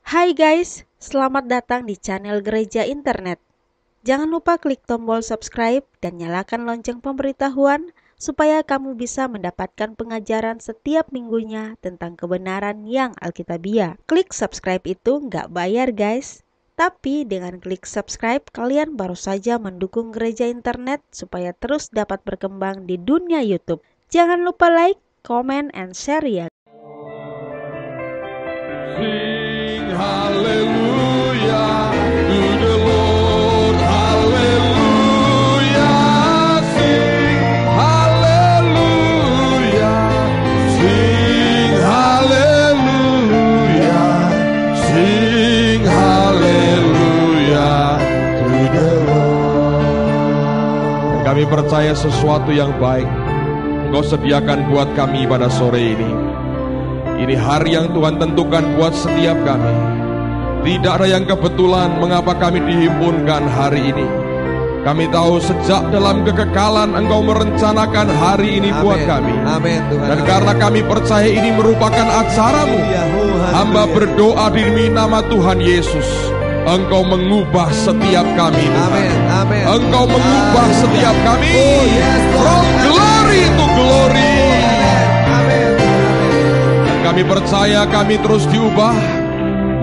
Hai guys, selamat datang di channel Gereja Internet. Jangan lupa klik tombol subscribe dan nyalakan lonceng pemberitahuan supaya kamu bisa mendapatkan pengajaran setiap minggunya tentang kebenaran yang alkitabiah. Klik subscribe itu nggak bayar guys. Tapi dengan klik subscribe, kalian baru saja mendukung Gereja Internet supaya terus dapat berkembang di dunia YouTube. Jangan lupa like, comment, and share ya. Sing hallelujah to the Lord, hallelujah. Sing hallelujah, sing hallelujah, sing hallelujah to the Lord. Kami percaya sesuatu yang baik Engkau sediakan buat kami pada sore ini. Ini hari yang Tuhan tentukan buat setiap kami. Tidak ada yang kebetulan mengapa kami dihimpunkan hari ini. Kami tahu sejak dalam kekekalan Engkau merencanakan hari ini buat kami. Amin Tuhan. Dan karena kami percaya ini merupakan acara-Mu, hamba berdoa demi nama Tuhan Yesus, Engkau mengubah setiap kami. Amin. Amin. Engkau mengubah setiap kami. From glory to glory. Kami percaya kami terus diubah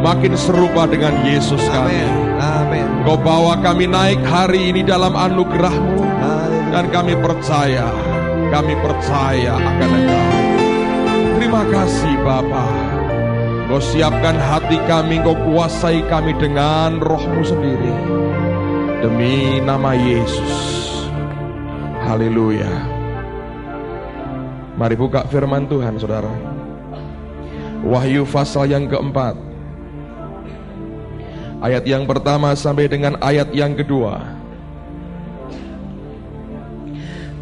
makin serupa dengan Yesus kami. Amin. Kau bawa kami naik hari ini dalam anugerah-Mu. Dan kami percaya akan Engkau. Terima kasih Bapa. Kau siapkan hati kami, Kau kuasai kami dengan Roh-Mu sendiri. Demi nama Yesus. Haleluya. Mari buka firman Tuhan saudara. Wahyu pasal yang keempat, ayat yang pertama sampai dengan ayat yang kedua.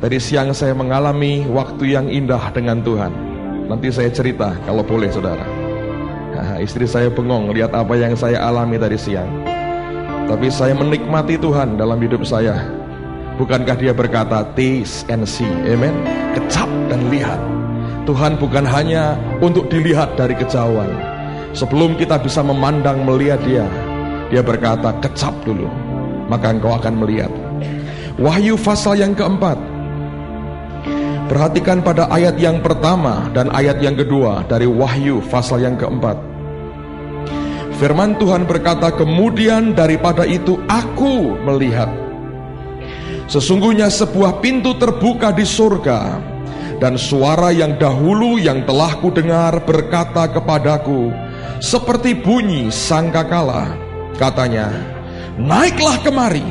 Tadi siang saya mengalami waktu yang indah dengan Tuhan. Nanti saya cerita kalau boleh saudara. Istri saya bengong lihat apa yang saya alami tadi siang. Tapi saya menikmati Tuhan dalam hidup saya. Bukankah Dia berkata taste and see, amen? Kecap dan lihat. Tuhan bukan hanya untuk dilihat dari kejauhan. Sebelum kita bisa memandang melihat Dia, Dia berkata kecap dulu, maka engkau akan melihat. Wahyu pasal yang keempat. Perhatikan pada ayat yang pertama dan ayat yang kedua dari Wahyu pasal yang keempat. Firman Tuhan berkata, kemudian daripada itu aku melihat, sesungguhnya sebuah pintu terbuka di surga. Dan suara yang dahulu yang telah kudengar berkata kepadaku seperti bunyi sangkakala. Katanya, naiklah kemari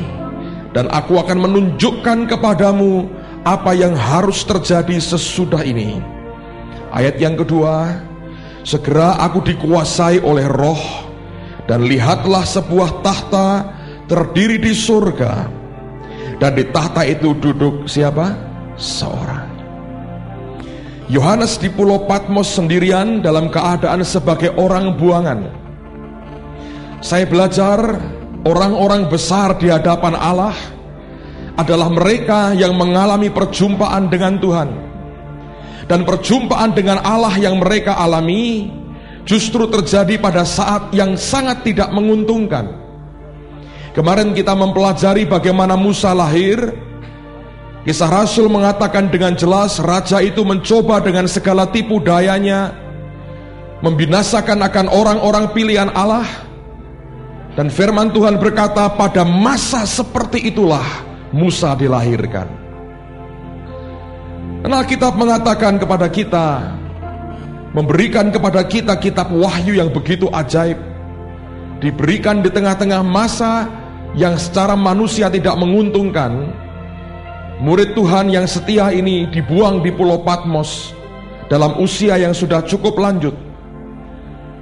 dan aku akan menunjukkan kepadamu apa yang harus terjadi sesudah ini. Ayat yang kedua, segera aku dikuasai oleh Roh, dan lihatlah sebuah tahta terdiri di surga, dan di tahta itu duduk siapa? Seorang. Yohanes di Pulau Patmos sendirian dalam keadaan sebagai orang buangan. Saya belajar orang-orang besar di hadapan Allah adalah mereka yang mengalami perjumpaan dengan Tuhan. Dan perjumpaan dengan Allah yang mereka alami justru terjadi pada saat yang sangat tidak menguntungkan. Kemarin kita mempelajari bagaimana Musa lahir. Kisah Rasul mengatakan dengan jelas raja itu mencoba dengan segala tipu dayanya membinasakan akan orang-orang pilihan Allah. Dan firman Tuhan berkata pada masa seperti itulah Musa dilahirkan. Dan Alkitab mengatakan kepada kita, memberikan kepada kita kitab wahyu yang begitu ajaib, diberikan di tengah-tengah masa yang secara manusia tidak menguntungkan. Murid Tuhan yang setia ini dibuang di Pulau Patmos dalam usia yang sudah cukup lanjut,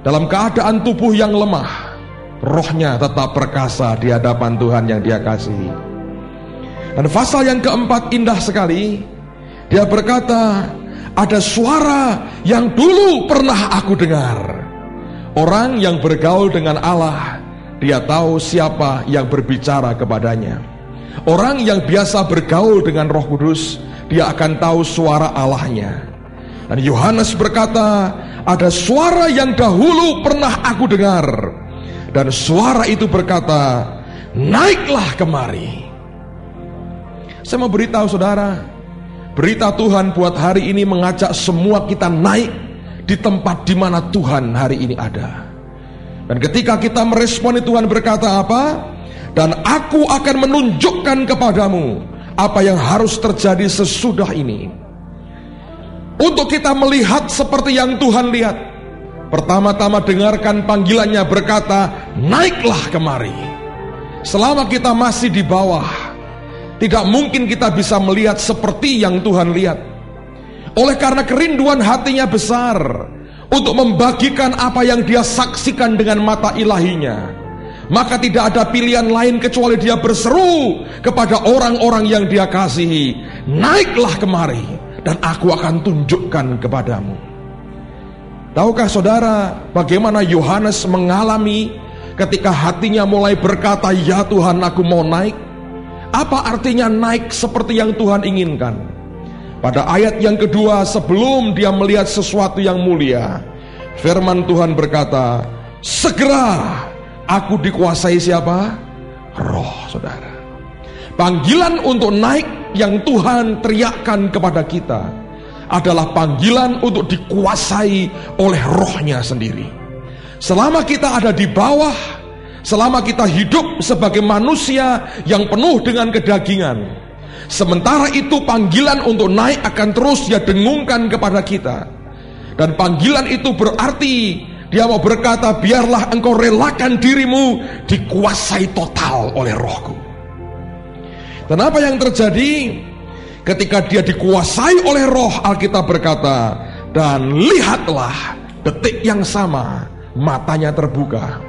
dalam keadaan tubuh yang lemah, rohnya tetap perkasa di hadapan Tuhan yang Dia kasihi. Dan pasal yang keempat indah sekali. Dia berkata, ada suara yang dulu pernah aku dengar. Orang yang bergaul dengan Allah, dia tahu siapa yang berbicara kepadanya. Orang yang biasa bergaul dengan Roh Kudus, dia akan tahu suara Allahnya. Dan Yohanes berkata, ada suara yang dahulu pernah aku dengar. Dan suara itu berkata, naiklah kemari. Saya mau beritahu saudara, berita Tuhan buat hari ini mengajak semua kita naik di tempat di mana Tuhan hari ini ada. Dan ketika kita meresponi, Tuhan berkata apa? Dan aku akan menunjukkan kepadamu apa yang harus terjadi sesudah ini. Untuk kita melihat seperti yang Tuhan lihat, pertama-tama dengarkan panggilannya berkata, naiklah kemari. Selama kita masih di bawah, tidak mungkin kita bisa melihat seperti yang Tuhan lihat. Oleh karena kerinduan hatinya besar untuk membagikan apa yang dia saksikan dengan mata ilahinya, maka tidak ada pilihan lain kecuali dia berseru kepada orang-orang yang dia kasihi, naiklah kemari dan aku akan tunjukkan kepadamu. Tahukah saudara bagaimana Yohanes mengalami ketika hatinya mulai berkata, ya Tuhan, aku mau naik? Apa artinya naik seperti yang Tuhan inginkan? Pada ayat yang kedua, sebelum dia melihat sesuatu yang mulia, firman Tuhan berkata, segera aku dikuasai siapa? Roh, saudara. Panggilan untuk naik yang Tuhan teriakkan kepada kita adalah panggilan untuk dikuasai oleh rohnya sendiri. Selama kita ada di bawah, selama kita hidup sebagai manusia yang penuh dengan kedagingan, sementara itu panggilan untuk naik akan terus dia dengungkan kepada kita. Dan panggilan itu berarti dia mau berkata, biarlah engkau relakan dirimu dikuasai total oleh rohku. Dan apa yang terjadi ketika dia dikuasai oleh roh? Alkitab berkata, dan lihatlah, detik yang sama matanya terbuka.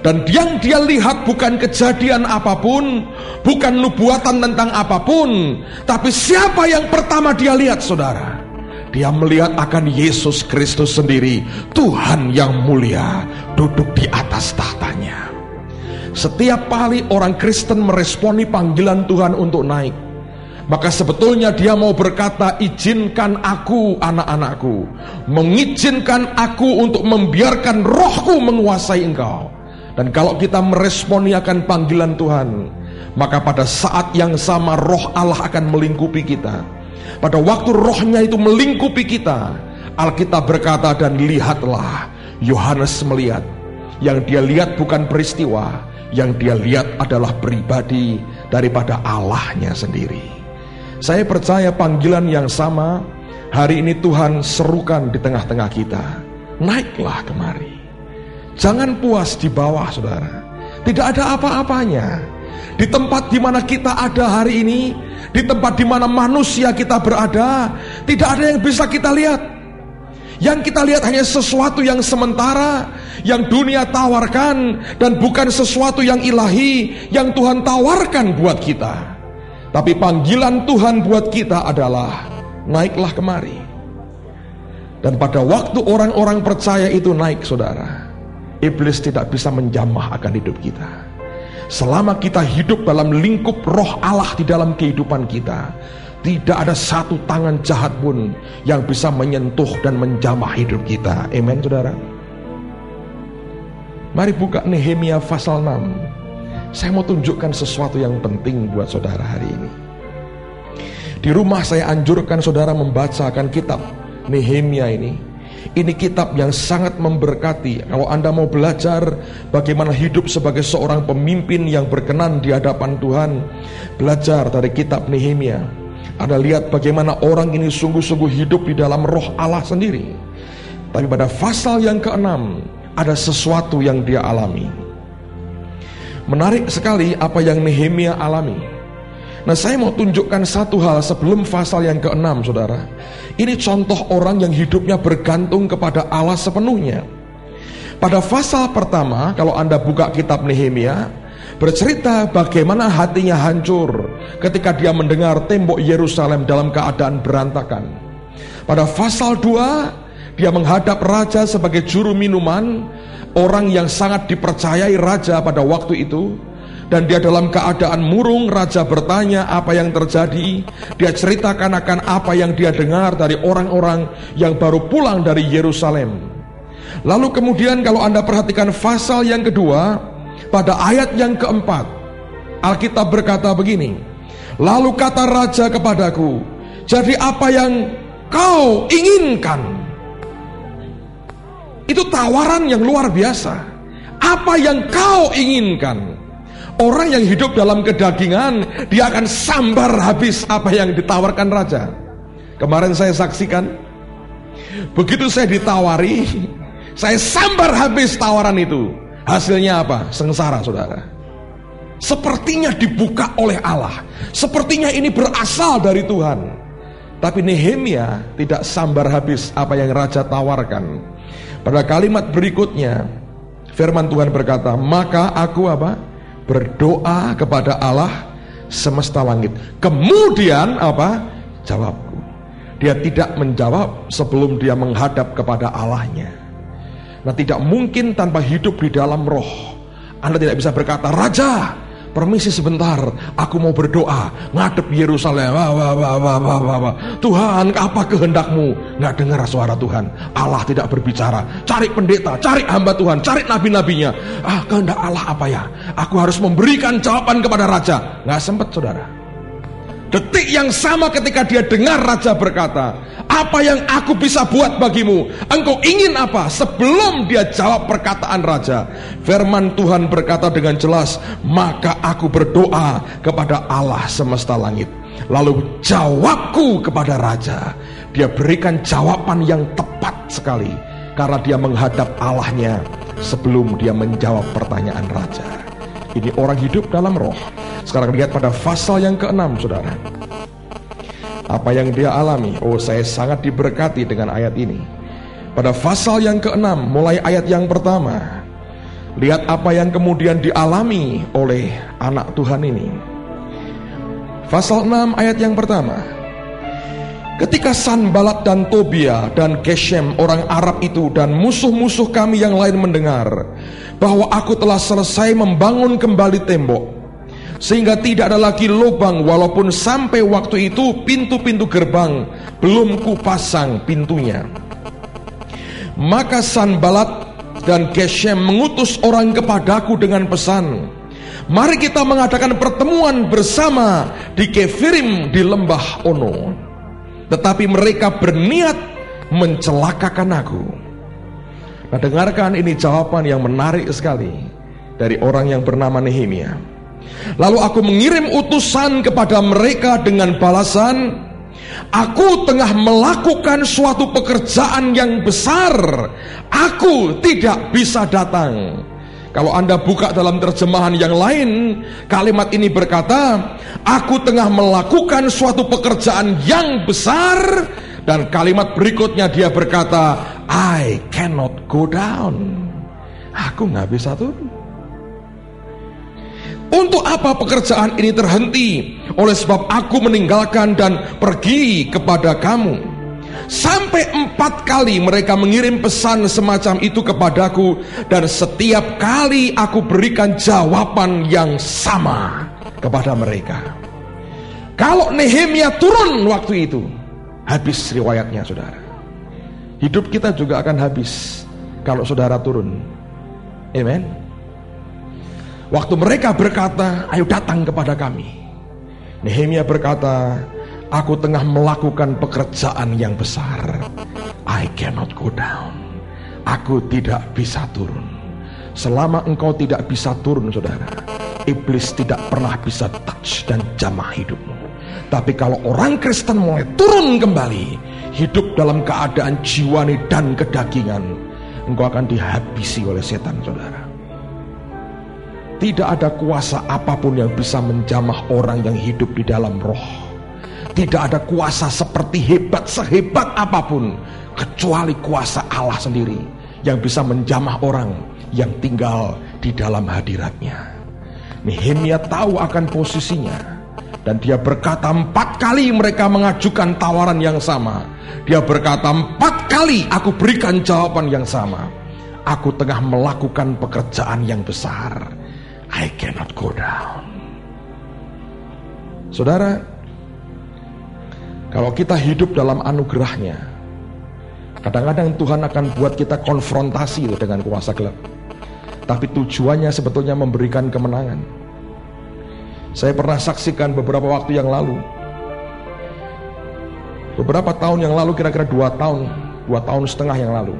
Dan yang dia lihat bukan kejadian apapun, bukan nubuatan tentang apapun, tapi siapa yang pertama dia lihat, saudara? Dia melihat akan Yesus Kristus sendiri, Tuhan yang mulia, duduk di atas tahtanya. Setiap kali orang Kristen meresponi panggilan Tuhan untuk naik, maka sebetulnya dia mau berkata, izinkan aku anak-anakku, mengizinkan aku untuk membiarkan rohku menguasai engkau. Dan kalau kita meresponi akan panggilan Tuhan, maka pada saat yang sama roh Allah akan melingkupi kita. Pada waktu rohnya itu melingkupi kita, Alkitab berkata, dan lihatlah, Yohanes melihat. Yang dia lihat bukan peristiwa, yang dia lihat adalah pribadi daripada Allahnya sendiri. Saya percaya panggilan yang sama hari ini Tuhan serukan di tengah-tengah kita, naiklah kemari. Jangan puas di bawah, saudara. Tidak ada apa-apanya. Di tempat di mana kita ada hari ini, di tempat di mana manusia kita berada, tidak ada yang bisa kita lihat. Yang kita lihat hanya sesuatu yang sementara, yang dunia tawarkan, dan bukan sesuatu yang ilahi, yang Tuhan tawarkan buat kita. Tapi panggilan Tuhan buat kita adalah, naiklah kemari. Dan pada waktu orang-orang percaya itu naik, saudara, iblis tidak bisa menjamah akan hidup kita. Selama kita hidup dalam lingkup roh Allah di dalam kehidupan kita, tidak ada satu tangan jahat pun yang bisa menyentuh dan menjamah hidup kita. Amen, saudara. Mari buka Nehemia pasal 6. Saya mau tunjukkan sesuatu yang penting buat saudara hari ini. Di rumah saya anjurkan saudara membacakan kitab Nehemia ini. Ini kitab yang sangat memberkati. Kalau Anda mau belajar bagaimana hidup sebagai seorang pemimpin yang berkenan di hadapan Tuhan, belajar dari kitab Nehemia. Anda lihat bagaimana orang ini sungguh-sungguh hidup di dalam roh Allah sendiri. Tapi pada pasal yang ke-6 ada sesuatu yang dia alami. Menarik sekali apa yang Nehemia alami. Nah, saya mau tunjukkan satu hal sebelum pasal yang ke-6, saudara. Ini contoh orang yang hidupnya bergantung kepada Allah sepenuhnya. Pada pasal pertama, kalau Anda buka kitab Nehemia, bercerita bagaimana hatinya hancur ketika dia mendengar tembok Yerusalem dalam keadaan berantakan. Pada pasal 2, dia menghadap raja sebagai juru minuman, orang yang sangat dipercayai raja pada waktu itu. Dan dia dalam keadaan murung. Raja bertanya apa yang terjadi. Dia ceritakan akan apa yang dia dengar dari orang-orang yang baru pulang dari Yerusalem. Lalu kemudian kalau Anda perhatikan pasal yang kedua, pada ayat yang keempat, Alkitab berkata begini, lalu kata raja kepadaku, jadi apa yang kau inginkan? Itu tawaran yang luar biasa. Apa yang kau inginkan? Orang yang hidup dalam kedagingan, dia akan sambar habis apa yang ditawarkan raja. Kemarin saya saksikan, begitu saya ditawari, saya sambar habis tawaran itu. Hasilnya apa? Sengsara, saudara. Sepertinya dibuka oleh Allah, sepertinya ini berasal dari Tuhan. Tapi Nehemia tidak sambar habis apa yang raja tawarkan. Pada kalimat berikutnya, firman Tuhan berkata, maka aku apa? Berdoa kepada Allah semesta langit. Kemudian apa? Jawabku. Dia tidak menjawab sebelum dia menghadap kepada Allahnya. Nah, tidak mungkin tanpa hidup di dalam roh. Anda tidak bisa berkata, raja, permisi sebentar, aku mau berdoa ngadep Yerusalem. Tuhan, apa kehendakmu? Nggak dengar suara Tuhan. Allah tidak berbicara. Cari pendeta, cari hamba Tuhan, cari nabi-nabinya. Kehendak Allah apa ya? Aku harus memberikan jawaban kepada raja. Nggak sempat, saudara. Detik yang sama ketika dia dengar raja berkata, apa yang aku bisa buat bagimu? Engkau ingin apa? Sebelum dia jawab perkataan raja, firman Tuhan berkata dengan jelas, maka aku berdoa kepada Allah semesta langit. Lalu jawabku kepada raja. Dia berikan jawaban yang tepat sekali, karena dia menghadap Allahnya sebelum dia menjawab pertanyaan raja. Ini orang hidup dalam roh. Sekarang lihat pada pasal yang ke-6, saudara. Apa yang dia alami? Saya sangat diberkati dengan ayat ini. Pada pasal yang ke-6, mulai ayat yang pertama, lihat apa yang kemudian dialami oleh anak Tuhan ini. Pasal 6 ayat yang pertama. Ketika Sanbalat dan Tobia dan Geshem orang Arab itu dan musuh-musuh kami yang lain mendengar bahwa aku telah selesai membangun kembali tembok, sehingga tidak ada lagi lubang, walaupun sampai waktu itu pintu-pintu gerbang belum kupasang pintunya. Maka Sanbalat dan Geshem mengutus orang kepadaku dengan pesan, mari kita mengadakan pertemuan bersama di Kefirim di lembah Ono. Tetapi mereka berniat mencelakakan aku. Nah, dengarkan ini jawaban yang menarik sekali dari orang yang bernama Nehemia. Lalu aku mengirim utusan kepada mereka dengan balasan, aku tengah melakukan suatu pekerjaan yang besar, aku tidak bisa datang. Kalau Anda buka dalam terjemahan yang lain, kalimat ini berkata, aku tengah melakukan suatu pekerjaan yang besar. Dan kalimat berikutnya dia berkata, I cannot go down. Aku gak bisa turun. Untuk apa pekerjaan ini terhenti? Oleh sebab aku meninggalkan dan pergi kepada kamu. Sampai 4 kali mereka mengirim pesan semacam itu kepadaku, dan setiap kali aku berikan jawaban yang sama kepada mereka. Kalau Nehemia turun waktu itu, habis riwayatnya, saudara. Hidup kita juga akan habis kalau saudara turun. Amen. Waktu mereka berkata, ayo datang kepada kami, Nehemia berkata, aku tengah melakukan pekerjaan yang besar. I cannot go down. Aku tidak bisa turun. Selama engkau tidak bisa turun, saudara, iblis tidak pernah bisa touch dan jamah hidupmu. Tapi kalau orang Kristen mulai turun kembali, hidup dalam keadaan jiwani dan kedagingan, engkau akan dihabisi oleh setan, saudara. Tidak ada kuasa apapun yang bisa menjamah orang yang hidup di dalam roh. Tidak ada kuasa seperti sehebat apapun, kecuali kuasa Allah sendiri yang bisa menjamah orang yang tinggal di dalam hadiratnya. Nehemia tahu akan posisinya, dan dia berkata 4 kali mereka mengajukan tawaran yang sama. Dia berkata 4 kali aku berikan jawaban yang sama. Aku tengah melakukan pekerjaan yang besar. I cannot go down. Saudara, kalau kita hidup dalam anugerahnya, Kadang-kadang Tuhan akan buat kita konfrontasi dengan kuasa gelap. Tapi tujuannya sebetulnya memberikan kemenangan. Saya pernah saksikan beberapa waktu yang lalu. Beberapa tahun yang lalu, kira-kira 2 tahun setengah yang lalu.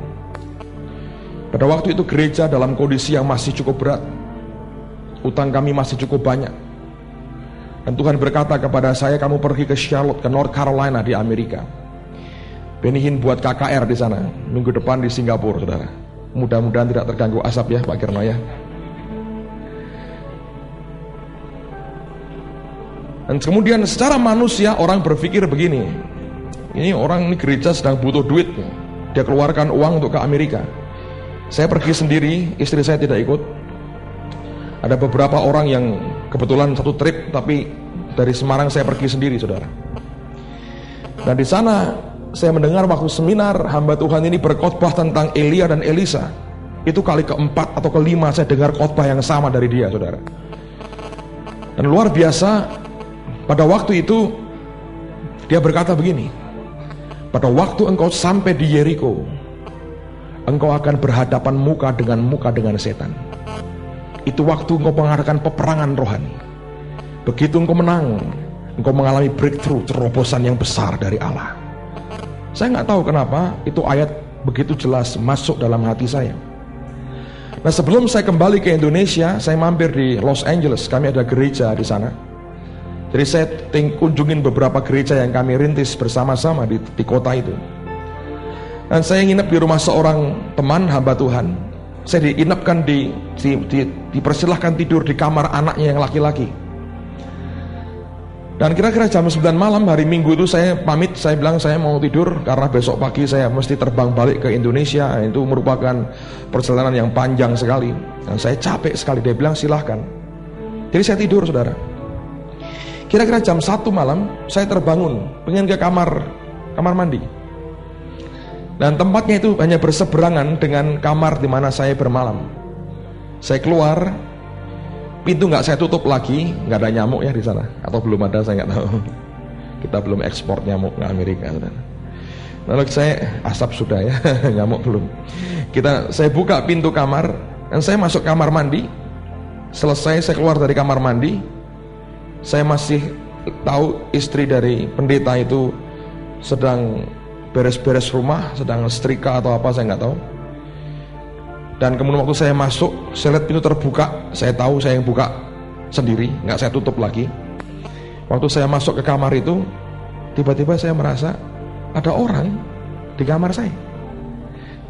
Pada waktu itu gereja dalam kondisi yang masih cukup berat. Utang kami masih cukup banyak. Dan Tuhan berkata kepada saya, kamu pergi ke Charlotte, ke North Carolina di Amerika. Benihin buat KKR di sana. Minggu depan di Singapura, saudara. Mudah-mudahan tidak terganggu asap ya Pak Kirno ya. Dan kemudian secara manusia orang berpikir begini, ini gereja sedang butuh duit, dia keluarkan uang untuk ke Amerika. Saya pergi sendiri, istri saya tidak ikut. Ada beberapa orang yang kebetulan satu trip, tapi dari Semarang saya pergi sendiri, saudara. Dan di sana saya mendengar waktu seminar hamba Tuhan ini berkhotbah tentang Elia dan Elisa. Itu kali keempat atau kelima saya dengar khotbah yang sama dari dia, saudara. Dan luar biasa, pada waktu itu dia berkata begini, pada waktu engkau sampai di Yeriko, engkau akan berhadapan muka dengan setan. Itu waktu engkau mengadakan peperangan rohani. Begitu engkau menang, engkau mengalami breakthrough, terobosan yang besar dari Allah. Saya nggak tahu kenapa itu ayat begitu jelas masuk dalam hati saya. Nah, sebelum saya kembali ke Indonesia, saya mampir di Los Angeles. Kami ada gereja di sana. Jadi saya kunjungin beberapa gereja yang kami rintis bersama-sama di kota itu. Dan saya nginep di rumah seorang teman hamba Tuhan. Saya diinapkan dipersilahkan tidur di kamar anaknya yang laki-laki. Dan kira-kira jam 9 malam hari Minggu itu saya pamit, saya bilang saya mau tidur karena besok pagi saya mesti terbang balik ke Indonesia. Itu merupakan perjalanan yang panjang sekali. Dan saya capek sekali. Dia bilang silahkan. Jadi saya tidur, saudara. Kira-kira jam 1 malam saya terbangun, pengen ke kamar mandi. Dan tempatnya itu hanya berseberangan dengan kamar di mana saya bermalam. Saya keluar, pintu nggak saya tutup lagi, nggak ada nyamuk ya di sana, atau belum ada saya nggak tahu. Kita belum ekspor nyamuk ke Amerika. Lalu saya asap sudah ya, nyamuk belum. Saya buka pintu kamar dan saya masuk kamar mandi. Selesai saya keluar dari kamar mandi, saya masih tahu istri dari pendeta itu sedang beres-beres rumah, sedang setrika atau apa saya nggak tahu. Dan kemudian waktu saya masuk, saya lihat pintu terbuka, saya tahu saya yang buka sendiri, nggak saya tutup lagi. Waktu saya masuk ke kamar itu, tiba-tiba saya merasa ada orang di kamar saya.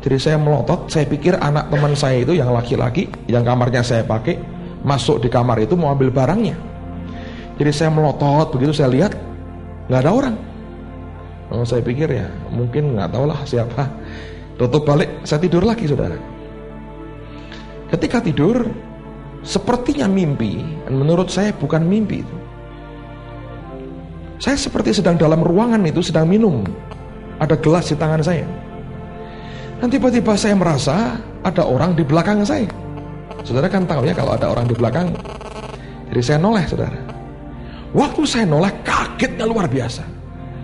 Jadi saya melotot, saya pikir anak teman saya itu yang laki-laki, yang kamarnya saya pakai, masuk di kamar itu mau ambil barangnya. Jadi saya melotot, begitu saya lihat nggak ada orang. Saya pikir ya mungkin nggak tahulah siapa. Tutup balik, saya tidur lagi, saudara. Ketika tidur, sepertinya mimpi, dan menurut saya bukan mimpi itu. Saya seperti sedang dalam ruangan itu, sedang minum. Ada gelas di tangan saya. Dan tiba-tiba saya merasa ada orang di belakang saya. Saudara kan tahu ya kalau ada orang di belakang. Jadi saya noleh, saudara. Waktu saya noleh, kagetnya luar biasa.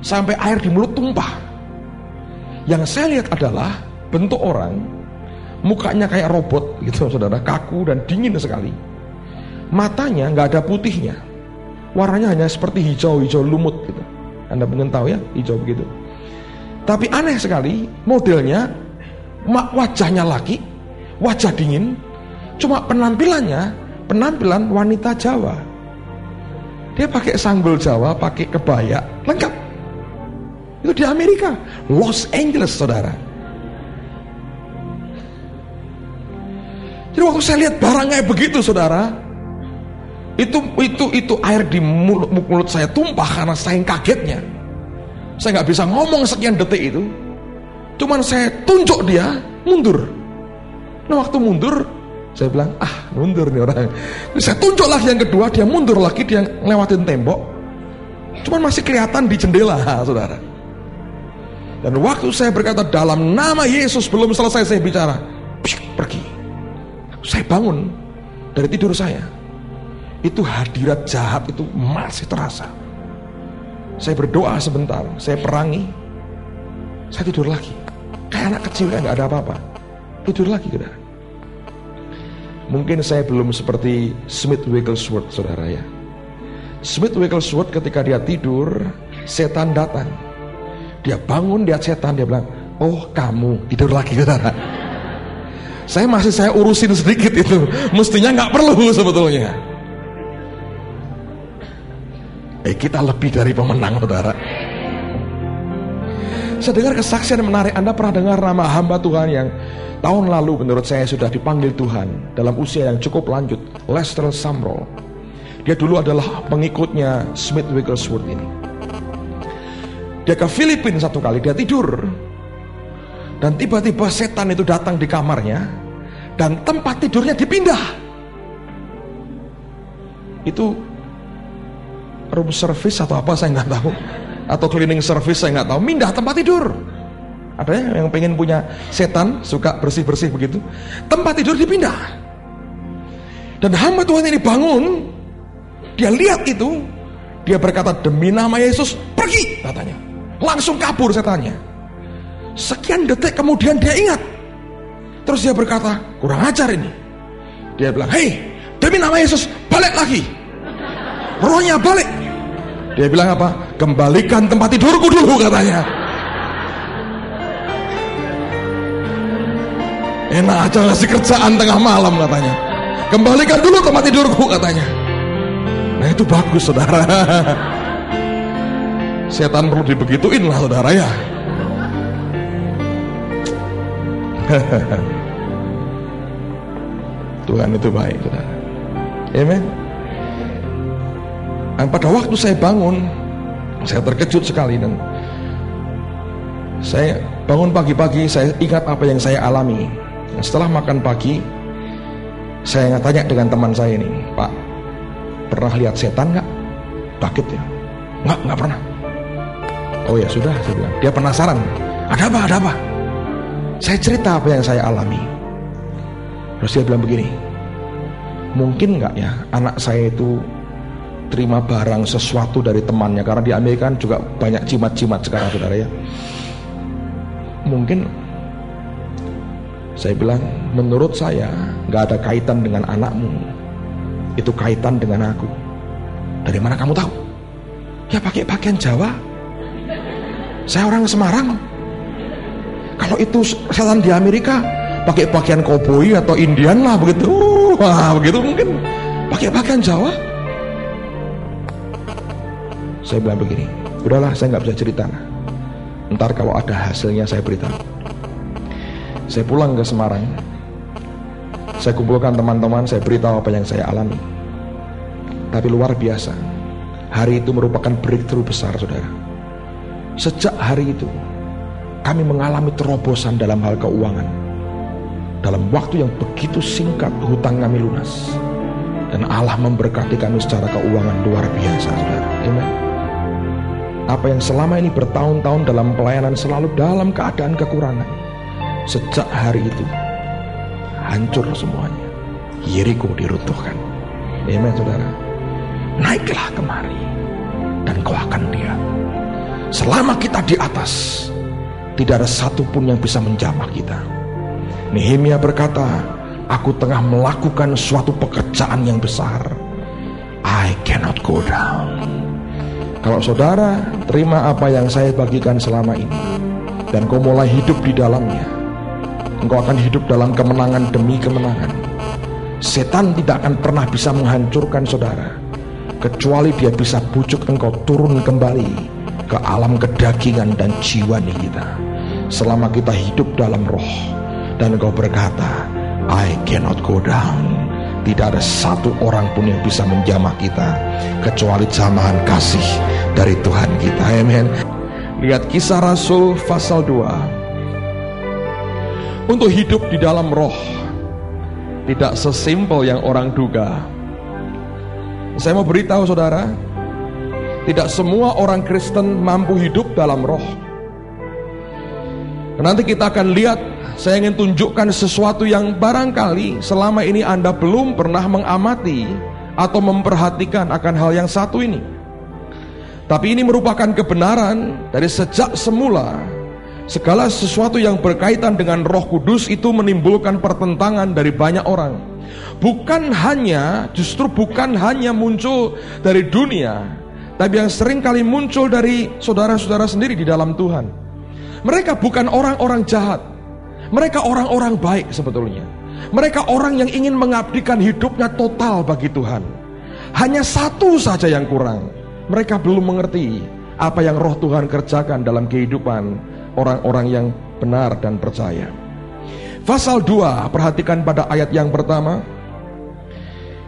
Sampai air di mulut tumpah. Yang saya lihat adalah bentuk orang, mukanya kayak robot gitu, saudara, kaku dan dingin sekali. Matanya nggak ada putihnya, warnanya hanya seperti hijau-hijau lumut gitu. Anda mungkin tahu ya, hijau begitu. Tapi aneh sekali, modelnya wajahnya laki, wajah dingin, cuma penampilan wanita Jawa. Dia pakai sanggul Jawa, pakai kebaya, lengkap. Itu di Amerika, Los Angeles, saudara. Jadi waktu saya lihat barang kayak begitu, saudara, itu air di mulut saya tumpah karena saya kagetnya. Saya nggak bisa ngomong sekian detik itu. Cuman saya tunjuk dia mundur. Nah waktu mundur, saya bilang mundur nih orang. Jadi saya tunjuk lagi yang kedua, dia mundur lagi, dia ngelewatin tembok. Cuman masih kelihatan di jendela, saudara. Dan waktu saya berkata dalam nama Yesus, belum selesai saya bicara, pergi. Saya bangun dari tidur saya. Itu hadirat jahat itu masih terasa. Saya berdoa sebentar, saya perangi, saya tidur lagi. Kayak anak kecil kan, gak ada apa-apa. Tidur lagi, saudara. Mungkin saya belum seperti Smith Wigglesworth, saudara ya. Smith Wigglesworth ketika dia tidur, setan datang. Dia bangun, lihat setan, dia bilang, oh kamu, tidur lagi, saudara. Saya urusin sedikit itu. Mestinya gak perlu sebetulnya. Kita lebih dari pemenang, saudara. Saya dengar kesaksian menarik. Anda pernah dengar nama hamba Tuhan yang tahun lalu menurut saya sudah dipanggil Tuhan dalam usia yang cukup lanjut, Lester Sumrall. Dia dulu adalah pengikutnya Smith Wigglesworth ini. Dia ke Filipina satu kali, dia tidur, dan tiba-tiba setan itu datang di kamarnya, dan tempat tidurnya dipindah. Itu room service atau apa saya nggak tahu, atau cleaning service saya nggak tahu, mindah tempat tidur. Ada yang pengen punya setan suka bersih-bersih begitu, tempat tidur dipindah. Dan hamba Tuhan ini bangun, dia lihat itu, dia berkata, demi nama Yesus pergi, katanya. Langsung kabur setannya. Sekian detik kemudian dia ingat, terus dia berkata, kurang ajar ini. Dia bilang, hei, demi nama Yesus balik lagi. Rohnya balik. Dia bilang apa? Kembalikan tempat tidurku dulu, katanya. Enak aja ngasih kerjaan tengah malam, katanya. Kembalikan dulu tempat tidurku, katanya. Nah itu bagus, saudara. Setan perlu dibegituin lah, saudara ya. Tuhan itu baik, saudara. Amen. Dan pada waktu saya bangun, saya terkejut sekali, dan saya bangun pagi-pagi, saya ingat apa yang saya alami. Setelah makan pagi, saya tanya dengan teman saya ini, Pak, pernah lihat setan nggak? Kaget ya? Nggak pernah. Oh ya sudah, saya bilang. Dia penasaran, ada apa? Saya cerita apa yang saya alami. Terus dia bilang begini, mungkin nggak ya anak saya itu terima barang sesuatu dari temannya, karena di Amerika kan juga banyak jimat-jimat sekarang, saudara ya. Mungkin. Saya bilang, menurut saya gak ada kaitan dengan anakmu, itu kaitan dengan aku. Dari mana kamu tahu? Ya pakai pakaian Jawa. Saya orang Semarang. Kalau itu setan di Amerika pakai pakaian koboi atau Indian lah begitu. Wah begitu mungkin pakai pakaian Jawa. Saya bilang begini, udahlah saya gak bisa cerita. Ntar kalau ada hasilnya saya beritahu. Saya pulang ke Semarang, saya kumpulkan teman-teman, saya beritahu apa yang saya alami. Tapi luar biasa, hari itu merupakan breakthrough besar, saudara. Sejak hari itu kami mengalami terobosan dalam hal keuangan. Dalam waktu yang begitu singkat, hutang kami lunas, dan Allah memberkati kami secara keuangan luar biasa, saudara. Amen. Apa yang selama ini bertahun-tahun dalam pelayanan selalu dalam keadaan kekurangan, sejak hari itu hancur semuanya. Yeriko diruntuhkan. Amen, saudara. Naiklah kemari dan kau akan lihat, selama kita di atas, tidak ada satupun yang bisa menjamah kita. Nehemia berkata, aku tengah melakukan suatu pekerjaan yang besar. I cannot go down. Kalau saudara terima apa yang saya bagikan selama ini, dan kau mulai hidup di dalamnya, engkau akan hidup dalam kemenangan demi kemenangan. Setan tidak akan pernah bisa menghancurkan saudara, kecuali dia bisa bujuk engkau turun kembali ke alam kedagingan dan jiwani kita. Selama kita hidup dalam roh, dan engkau berkata, I cannot go down, tidak ada satu orang pun yang bisa menjamah kita, kecuali jamahan kasih dari Tuhan kita. Amen. Lihat Kisah Rasul pasal 2. Untuk hidup di dalam roh tidak sesimpel yang orang duga. Saya mau beritahu saudara, tidak semua orang Kristen mampu hidup dalam roh. Nanti kita akan lihat, saya ingin tunjukkan sesuatu yang barangkali selama ini Anda belum pernah mengamati atau memperhatikan akan hal yang satu ini. Tapi ini merupakan kebenaran dari sejak semula. Segala sesuatu yang berkaitan dengan Roh Kudus itu menimbulkan pertentangan dari banyak orang. Justru bukan hanya muncul dari dunia, tapi yang sering kali muncul dari saudara-saudara sendiri di dalam Tuhan. Mereka bukan orang-orang jahat, mereka orang-orang baik sebetulnya. Mereka orang yang ingin mengabdikan hidupnya total bagi Tuhan. Hanya satu saja yang kurang, mereka belum mengerti apa yang Roh Tuhan kerjakan dalam kehidupan orang-orang yang benar dan percaya. Pasal 2, perhatikan pada ayat yang pertama.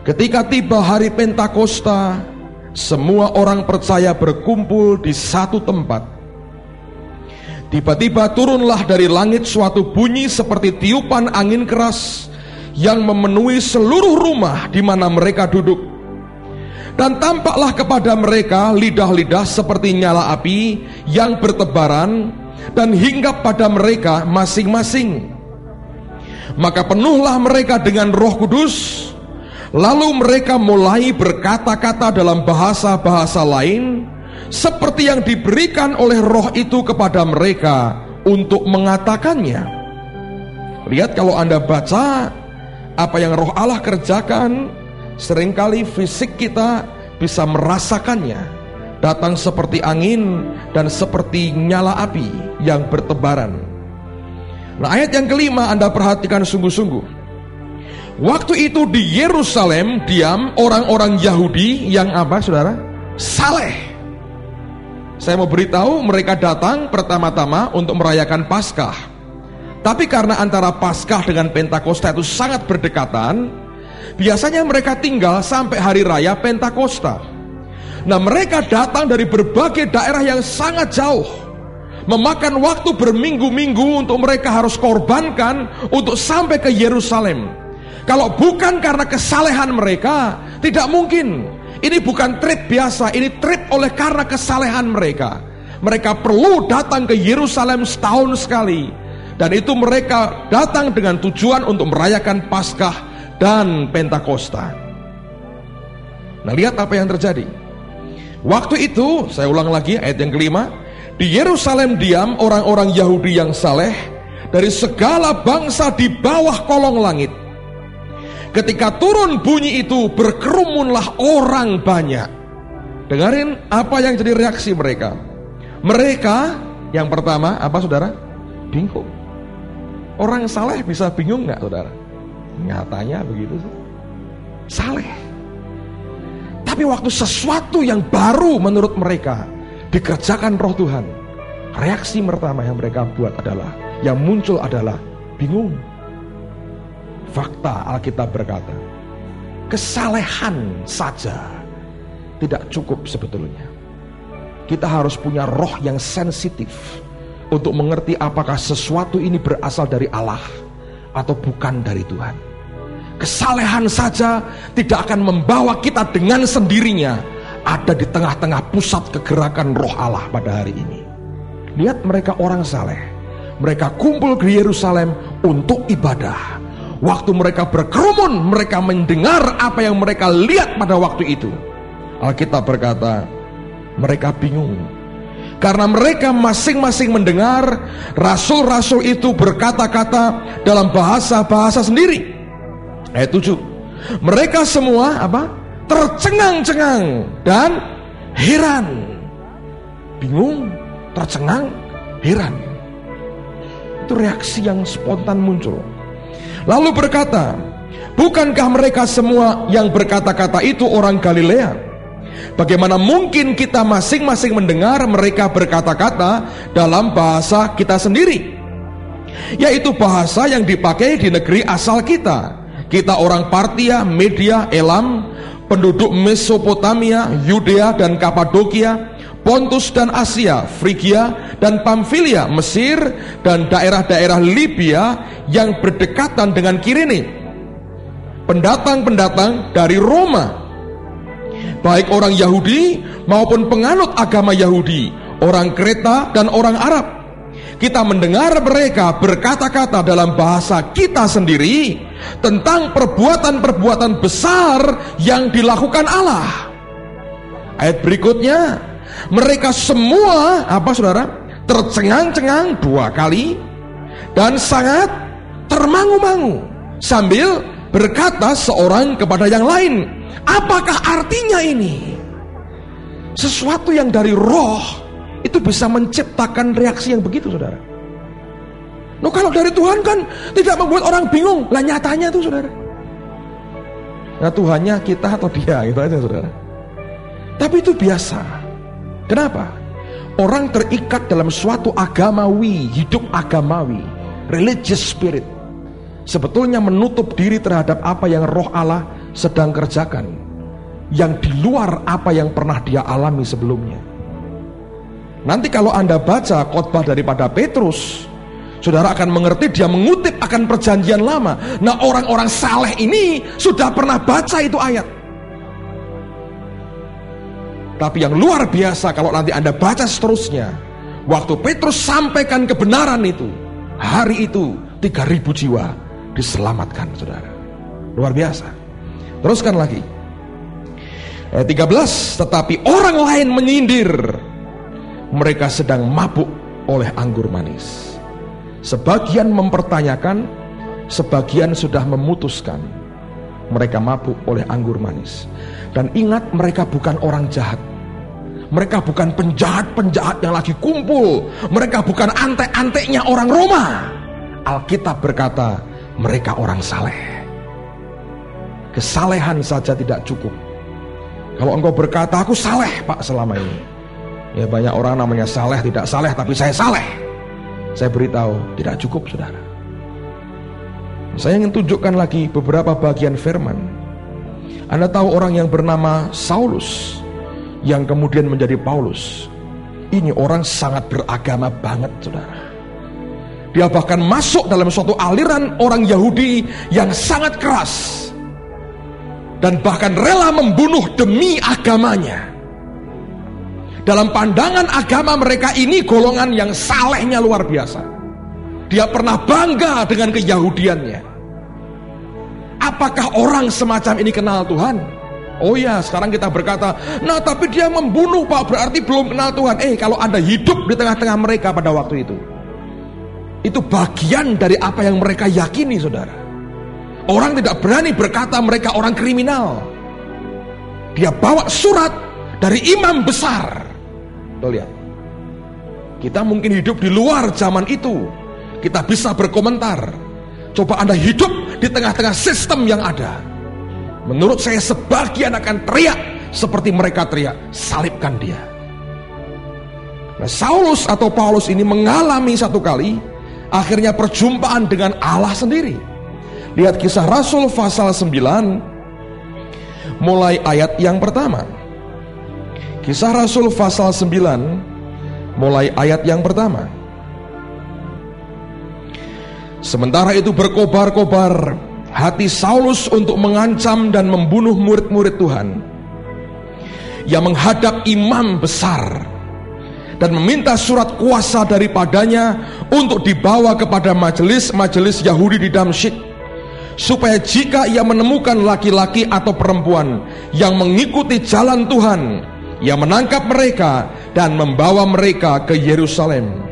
Ketika tiba hari Pentakosta, semua orang percaya berkumpul di satu tempat. Tiba-tiba turunlah dari langit suatu bunyi seperti tiupan angin keras yang memenuhi seluruh rumah di mana mereka duduk. Dan tampaklah kepada mereka lidah-lidah seperti nyala api yang bertebaran dan hinggap pada mereka masing-masing. Maka penuhlah mereka dengan Roh Kudus. Lalu mereka mulai berkata-kata dalam bahasa-bahasa lain, seperti yang diberikan oleh Roh itu kepada mereka untuk mengatakannya. Lihat, kalau Anda baca apa yang Roh Allah kerjakan, seringkali fisik kita bisa merasakannya. Datang seperti angin dan seperti nyala api yang bertebaran. Nah, ayat yang kelima Anda perhatikan sungguh-sungguh. Waktu itu di Yerusalem diam orang-orang Yahudi yang apa, saudara? Saleh. Saya mau beritahu, mereka datang pertama-tama untuk merayakan Paskah. Tapi karena antara Paskah dengan Pentakosta itu sangat berdekatan, biasanya mereka tinggal sampai hari raya Pentakosta. Nah, mereka datang dari berbagai daerah yang sangat jauh, memakan waktu berminggu-minggu untuk mereka harus korbankan untuk sampai ke Yerusalem. Kalau bukan karena kesalehan mereka, tidak mungkin. Ini bukan trip biasa, ini trip oleh karena kesalehan mereka. Mereka perlu datang ke Yerusalem setahun sekali. Dan itu mereka datang dengan tujuan untuk merayakan Paskah dan Pentakosta. Nah, lihat apa yang terjadi. Waktu itu, saya ulang lagi ayat yang kelima, di Yerusalem diam orang-orang Yahudi yang saleh dari segala bangsa di bawah kolong langit. Ketika turun bunyi itu, berkerumunlah orang banyak. Dengarin apa yang jadi reaksi mereka. Mereka yang pertama apa, saudara? Bingung. Orang saleh bisa bingung nggak, saudara? Nyatanya begitu sih. Saleh. Tapi waktu sesuatu yang baru menurut mereka dikerjakan Roh Tuhan, reaksi pertama yang mereka buat adalah, yang muncul adalah bingung. Fakta Alkitab berkata, kesalehan saja tidak cukup sebetulnya. Kita harus punya roh yang sensitif untuk mengerti apakah sesuatu ini berasal dari Allah atau bukan dari Tuhan. Kesalehan saja tidak akan membawa kita dengan sendirinya ada di tengah-tengah pusat kegerakan Roh Allah pada hari ini. Lihat, mereka orang saleh. Mereka kumpul di Yerusalem untuk ibadah. Waktu mereka berkerumun, mereka mendengar apa yang mereka lihat pada waktu itu. Alkitab berkata, mereka bingung. Karena mereka masing-masing mendengar rasul-rasul itu berkata-kata dalam bahasa-bahasa sendiri. Ayat 7. Mereka semua apa? Tercengang-cengang dan heran. Bingung, tercengang, heran. Itu reaksi yang spontan muncul. Lalu berkata, bukankah mereka semua yang berkata-kata itu orang Galilea? Bagaimana mungkin kita masing-masing mendengar mereka berkata-kata dalam bahasa kita sendiri, yaitu bahasa yang dipakai di negeri asal kita. Kita orang Partia, Media, Elam, penduduk Mesopotamia, Yudea dan Kapadokia, Pontus dan Asia, Frigia dan Pamfilia, Mesir dan daerah-daerah Libya yang berdekatan dengan Kirene. Pendatang-pendatang dari Roma, baik orang Yahudi maupun penganut agama Yahudi, orang Kreta dan orang Arab. Kita mendengar mereka berkata-kata dalam bahasa kita sendiri tentang perbuatan-perbuatan besar yang dilakukan Allah. Ayat berikutnya, mereka semua apa, saudara? tercengang-cengang 2 kali, dan sangat termangu-mangu, sambil berkata seorang kepada yang lain, apakah artinya ini? Sesuatu yang dari roh itu bisa menciptakan reaksi yang begitu, saudara. Nah, kalau dari Tuhan kan tidak membuat orang bingung. Lah nyatanya tuh, saudara. Nah, Tuhannya kita atau dia, gitu aja, saudara. Tapi itu biasa. Kenapa? Orang terikat dalam suatu agamawi, hidup agamawi, religious spirit, sebetulnya menutup diri terhadap apa yang Roh Allah sedang kerjakan, yang di luar apa yang pernah dia alami sebelumnya. Nanti kalau Anda baca khotbah daripada Petrus, saudara akan mengerti dia mengutip akan perjanjian lama. Nah, orang-orang saleh ini sudah pernah baca itu ayat. Tapi yang luar biasa kalau nanti Anda baca seterusnya, waktu Petrus sampaikan kebenaran itu, hari itu 3.000 jiwa diselamatkan, saudara. Luar biasa. Teruskan lagi. Ayat 13, tetapi orang lain menyindir, mereka sedang mabuk oleh anggur manis. Sebagian mempertanyakan, sebagian sudah memutuskan mereka mabuk oleh anggur manis. Dan ingat, mereka bukan orang jahat. Mereka bukan penjahat-penjahat yang lagi kumpul. Mereka bukan antek-anteknya orang Roma. Alkitab berkata, mereka orang saleh. Kesalehan saja tidak cukup. Kalau engkau berkata, aku saleh Pak selama ini. Ya, banyak orang namanya saleh, tidak saleh, tapi saya saleh. Saya beritahu, tidak cukup, saudara. Saya ingin tunjukkan lagi beberapa bagian firman. Anda tahu orang yang bernama Saulus, yang kemudian menjadi Paulus. Ini orang sangat beragama banget, saudara. Dia bahkan masuk dalam suatu aliran orang Yahudi yang sangat keras, dan bahkan rela membunuh demi agamanya. Dalam pandangan agama mereka ini golongan yang salehnya luar biasa. Dia pernah bangga dengan keyahudiannya. Apakah orang semacam ini kenal Tuhan? Oh ya, sekarang kita berkata, nah tapi dia membunuh Pak, berarti belum kenal Tuhan. Kalau Anda hidup di tengah-tengah mereka pada waktu itu bagian dari apa yang mereka yakini, saudara. Orang tidak berani berkata mereka orang kriminal. Dia bawa surat dari imam besar. Tuh, lihat. Kita mungkin hidup di luar zaman itu, kita bisa berkomentar. Coba Anda hidup di tengah-tengah sistem yang ada. Menurut saya sebagian akan teriak seperti mereka teriak, salibkan dia. Nah, Saulus atau Paulus ini mengalami satu kali akhirnya perjumpaan dengan Allah sendiri. Lihat Kisah Rasul pasal 9 mulai ayat yang pertama. Kisah Rasul pasal 9 mulai ayat yang pertama. Sementara itu berkobar-kobar hati Saulus untuk mengancam dan membunuh murid-murid Tuhan. Ia menghadap imam besar dan meminta surat kuasa daripadanya untuk dibawa kepada majelis-majelis Yahudi di Damsyik, supaya jika ia menemukan laki-laki atau perempuan yang mengikuti jalan Tuhan, ia menangkap mereka dan membawa mereka ke Yerusalem.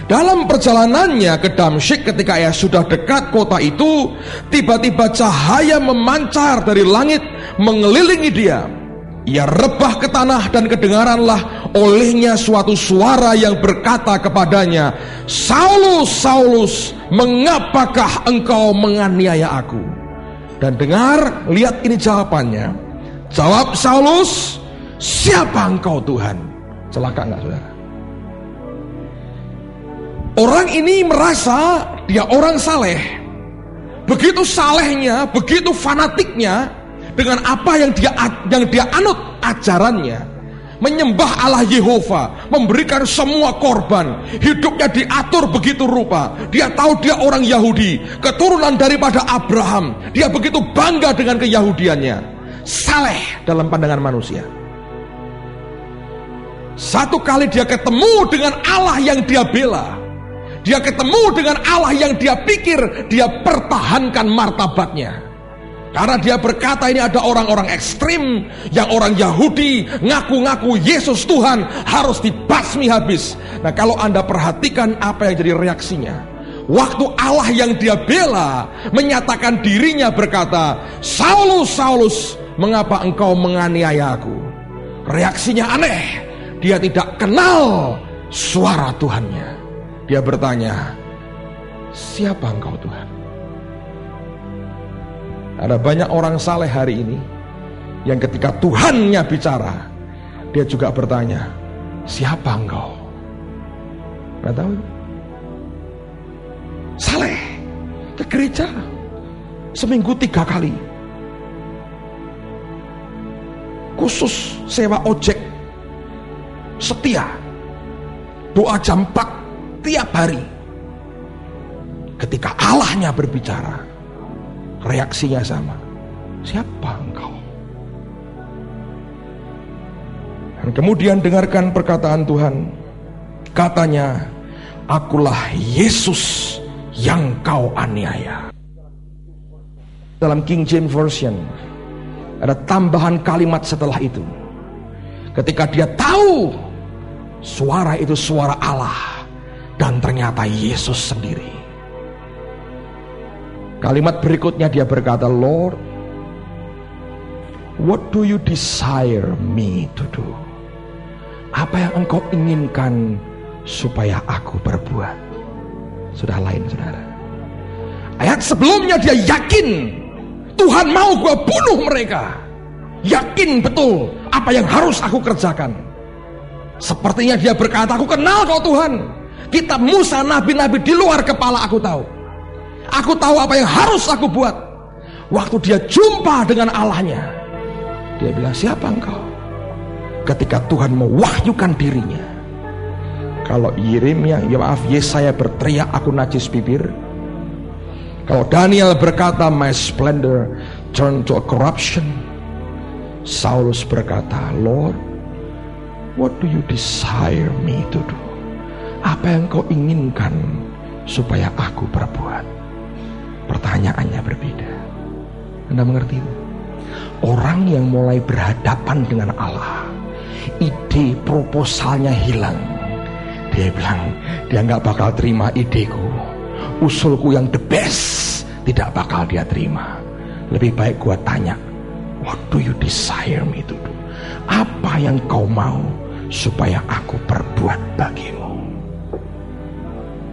Dalam perjalanannya ke Damsyik, ketika ia sudah dekat kota itu, tiba-tiba cahaya memancar dari langit mengelilingi dia. Ia rebah ke tanah dan kedengaranlah olehnya suatu suara yang berkata kepadanya, Saulus, Saulus, mengapakah engkau menganiaya aku? Dan dengar, lihat ini jawabannya. Jawab Saulus, siapa engkau Tuhan? Celaka enggak, saudara? Orang ini merasa dia orang saleh. Begitu salehnya, begitu fanatiknya dengan apa yang dia anut ajarannya, menyembah Allah Yehova, memberikan semua korban, hidupnya diatur begitu rupa. Dia tahu dia orang Yahudi, keturunan daripada Abraham. Dia begitu bangga dengan keyahudiannya. Saleh dalam pandangan manusia. Satu kali dia ketemu dengan Allah yang dia bela. Dia ketemu dengan Allah yang dia pikir dia pertahankan martabatnya. Karena dia berkata ini ada orang-orang ekstrim, yang orang Yahudi ngaku-ngaku Yesus Tuhan harus dibasmi habis. Nah, kalau Anda perhatikan apa yang jadi reaksinya, waktu Allah yang dia bela menyatakan dirinya berkata, Saulus, Saulus, mengapa engkau menganiaya aku? Reaksinya aneh. Dia tidak kenal suara Tuhannya. Dia bertanya, siapa engkau Tuhan? Ada banyak orang saleh hari ini yang ketika Tuhannya bicara, dia juga bertanya, siapa engkau? Nggak tahu. Saleh ke gereja seminggu 3 kali, khusus sewa ojek, setia, doa jam 4 tiap hari. Ketika Allahnya berbicara, reaksinya sama, siapa engkau? Dan kemudian dengarkan perkataan Tuhan. Katanya, akulah Yesus yang kau aniaya. Dalam King James Version ada tambahan kalimat setelah itu. Ketika dia tahu suara itu suara Allah dan ternyata Yesus sendiri. Kalimat berikutnya dia berkata, Lord, what do you desire me to do? Apa yang engkau inginkan supaya aku berbuat? Sudah lain, saudara. Ayat sebelumnya dia yakin Tuhan mau gua bunuh mereka. Yakin betul apa yang harus aku kerjakan. Sepertinya dia berkata, aku kenal kau Tuhan. Kitab Musa, nabi-nabi di luar kepala aku tahu. Aku tahu apa yang harus aku buat. Waktu dia jumpa dengan Allahnya, dia bilang, siapa engkau? Ketika Tuhan mewahyukan dirinya. Kalau Yesaya berteriak, aku najis bibir. Kalau Daniel berkata, my splendor turn to a corruption. Saulus berkata, Lord, what do you desire me to do? Apa yang kau inginkan supaya aku berbuat? Pertanyaannya berbeda. Anda mengerti itu? Orang yang mulai berhadapan dengan Allah, ide proposalnya hilang. Dia bilang, dia gak bakal terima ideku, usulku yang the best tidak bakal dia terima. Lebih baik gua tanya, what do you desire me to do? Apa yang kau mau supaya aku perbuat bagimu?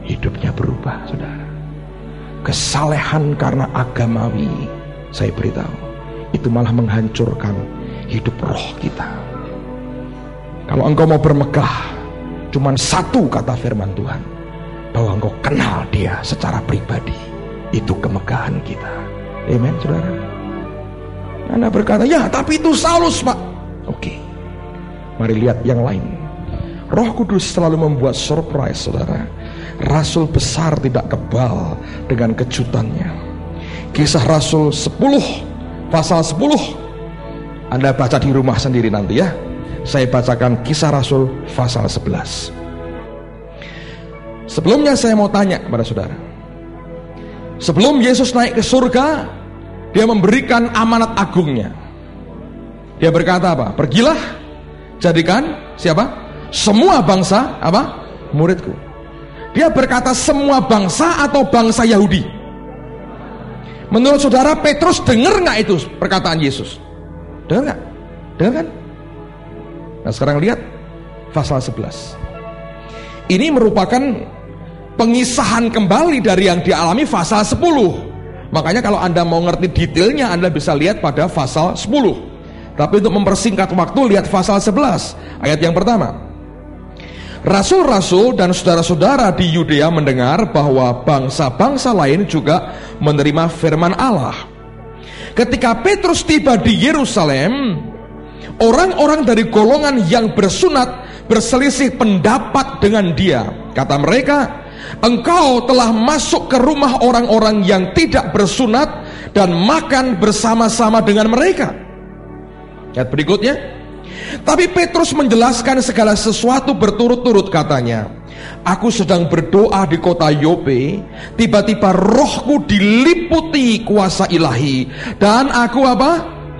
Hidupnya berubah, saudara. Kesalehan karena agamawi, saya beritahu, itu malah menghancurkan hidup roh kita. Kalau engkau mau bermegah, cuman satu kata firman Tuhan, bahwa engkau kenal dia secara pribadi. Itu kemegahan kita. Amen, saudara. Anda berkata, ya tapi itu Saulus, Pak. Oke, mari lihat yang lain. Roh Kudus selalu membuat surprise, saudara. Rasul besar tidak kebal dengan kejutannya. Kisah Rasul 10 pasal 10, Anda baca di rumah sendiri nanti ya. Saya bacakan Kisah Rasul pasal 11. Sebelumnya saya mau tanya kepada saudara, sebelum Yesus naik ke surga, dia memberikan amanat agungnya. Dia berkata apa? Pergilah, jadikan siapa? Semua bangsa apa? Muridku. Dia berkata semua bangsa atau bangsa Yahudi? Menurut saudara Petrus dengar nggak itu perkataan Yesus? Dengar nggak? Dengar kan? Nah sekarang lihat pasal 11. Ini merupakan pengisahan kembali dari yang dialami pasal 10. Makanya kalau Anda mau ngerti detailnya, Anda bisa lihat pada pasal 10. Tapi untuk mempersingkat waktu, lihat pasal 11 ayat yang pertama. Rasul-rasul dan saudara-saudara di Yudea mendengar bahwa bangsa-bangsa lain juga menerima firman Allah. Ketika Petrus tiba di Yerusalem, orang-orang dari golongan yang bersunat berselisih pendapat dengan dia. Kata mereka, engkau telah masuk ke rumah orang-orang yang tidak bersunat dan makan bersama-sama dengan mereka. Ayat berikutnya, Tapi Petrus menjelaskan segala sesuatu berturut-turut, katanya, aku sedang berdoa di kota Yope, tiba-tiba rohku diliputi kuasa ilahi, dan aku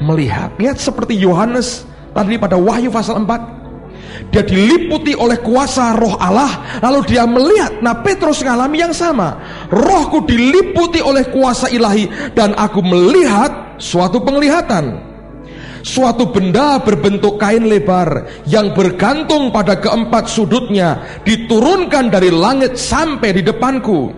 melihat. Lihat seperti Yohanes tadi pada Wahyu pasal 4. Dia diliputi oleh kuasa roh Allah, lalu dia melihat. Nah, Petrus mengalami yang sama. Rohku diliputi oleh kuasa ilahi, dan aku melihat suatu penglihatan. Suatu benda berbentuk kain lebar yang bergantung pada keempat sudutnya diturunkan dari langit sampai di depanku.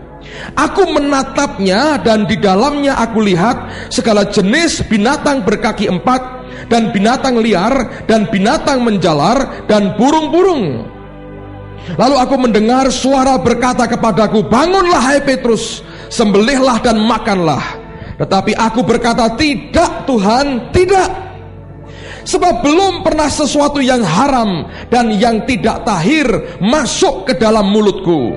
Aku menatapnya, dan di dalamnya aku lihat segala jenis binatang berkaki empat, dan binatang liar, dan binatang menjalar, dan burung-burung. Lalu aku mendengar suara berkata kepadaku, bangunlah hai Petrus, sembelihlah dan makanlah. Tetapi aku berkata, tidak Tuhan, tidak. Sebab belum pernah sesuatu yang haram dan yang tidak tahir masuk ke dalam mulutku.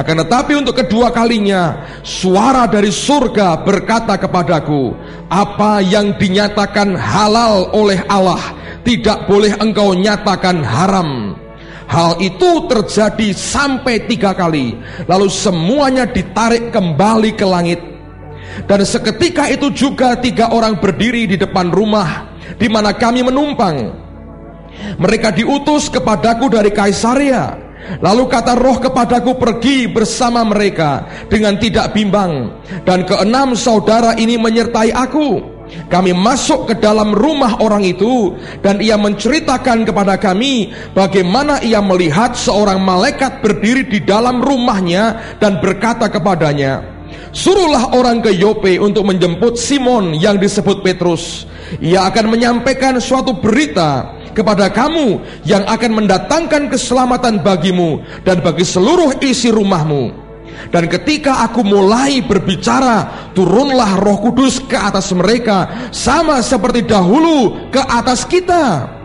Akan tetapi untuk kedua kalinya suara dari surga berkata kepadaku, apa yang dinyatakan halal oleh Allah tidak boleh engkau nyatakan haram. Hal itu terjadi sampai 3 kali, lalu semuanya ditarik kembali ke langit. Dan seketika itu juga 3 orang berdiri di depan rumah di mana kami menumpang. Mereka diutus kepadaku dari Kaisarea. Lalu kata roh kepadaku, pergi bersama mereka dengan tidak bimbang. Dan 6 saudara ini menyertai aku. Kami masuk ke dalam rumah orang itu, dan ia menceritakan kepada kami bagaimana ia melihat seorang malaikat berdiri di dalam rumahnya dan berkata kepadanya, suruhlah orang ke Yope untuk menjemput Simon yang disebut Petrus. Ia akan menyampaikan suatu berita kepada kamu yang akan mendatangkan keselamatan bagimu dan bagi seluruh isi rumahmu. Dan ketika aku mulai berbicara, turunlah Roh Kudus ke atas mereka, sama seperti dahulu ke atas kita.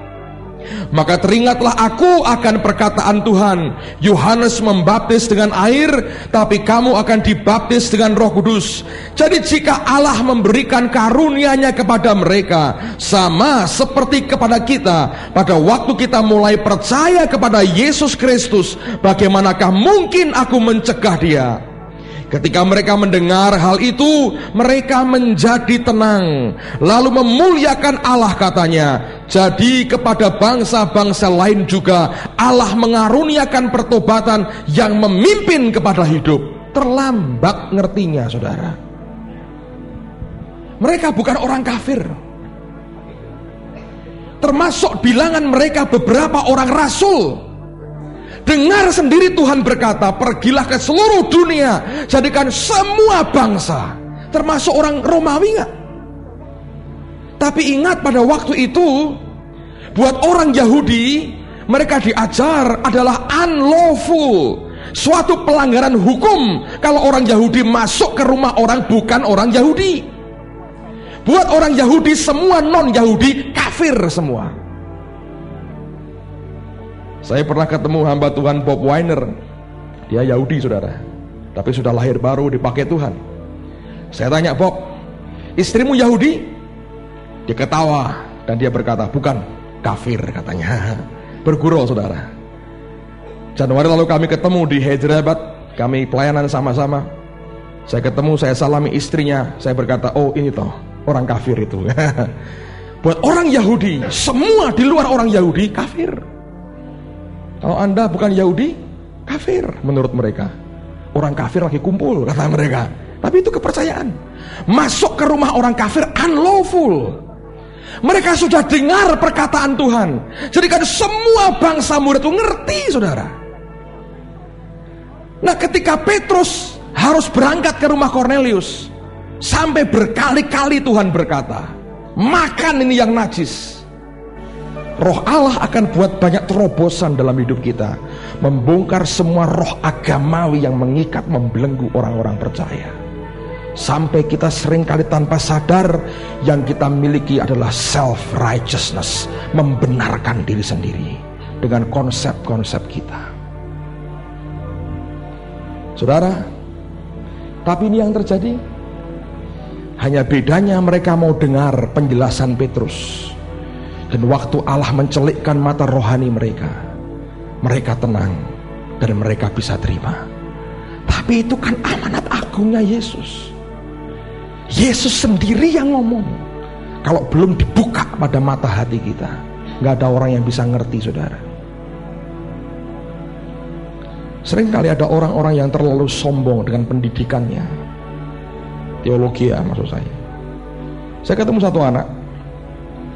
Maka teringatlah aku akan perkataan Tuhan, Yohanes membaptis dengan air, tapi kamu akan dibaptis dengan Roh Kudus. Jadi jika Allah memberikan karunia-Nya kepada mereka, sama seperti kepada kita pada waktu kita mulai percaya kepada Yesus Kristus, bagaimanakah mungkin aku mencegah dia? Ketika mereka mendengar hal itu, mereka menjadi tenang, lalu memuliakan Allah, katanya. Jadi kepada bangsa-bangsa lain juga Allah mengaruniakan pertobatan yang memimpin kepada hidup. Terlambat ngertinya, saudara. Mereka bukan orang kafir. Termasuk bilangan mereka beberapa orang rasul. Dengar sendiri Tuhan berkata, pergilah ke seluruh dunia, jadikan semua bangsa, termasuk orang Romawi enggak? Tapi ingat pada waktu itu, buat orang Yahudi, mereka diajar adalah unlawful, suatu pelanggaran hukum kalau orang Yahudi masuk ke rumah orang bukan orang Yahudi. Buat orang Yahudi, semua non-Yahudi kafir semua. Saya pernah ketemu hamba Tuhan Bob Weiner. Dia Yahudi, saudara, tapi sudah lahir baru dipakai Tuhan. Saya tanya, Bob, istrimu Yahudi? Dia ketawa dan dia berkata, bukan, kafir, katanya. Bergurau, saudara. Januari lalu kami ketemu di Hyderabad, kami pelayanan sama-sama. Saya ketemu, saya salami istrinya, saya berkata, oh ini toh orang kafir itu. Buat orang Yahudi, semua di luar orang Yahudi kafir. Kalau Anda bukan Yahudi, kafir menurut mereka. Orang kafir lagi kumpul, kata mereka. Tapi itu kepercayaan. Masuk ke rumah orang kafir unlawful. Mereka sudah dengar perkataan Tuhan. Jadi kan semua bangsa murid itu ngerti, saudara. Nah, ketika Petrus harus berangkat ke rumah Kornelius, sampai berkali-kali Tuhan berkata, makan ini yang najis. Roh Allah akan buat banyak terobosan dalam hidup kita, membongkar semua roh agamawi yang mengikat, membelenggu orang-orang percaya. Sampai kita seringkali tanpa sadar yang kita miliki adalah self-righteousness, membenarkan diri sendiri dengan konsep-konsep kita. Saudara, tapi ini yang terjadi. Hanya bedanya mereka mau dengar penjelasan Petrus. Dan waktu Allah mencelikkan mata rohani mereka, mereka tenang dan mereka bisa terima. Tapi itu kan amanat agungnya Yesus. Yesus sendiri yang ngomong. Kalau belum dibuka pada mata hati kita, gak ada orang yang bisa ngerti, saudara. Seringkali ada orang-orang yang terlalu sombong dengan pendidikannya. Teologi ya maksud saya. Saya ketemu satu anak,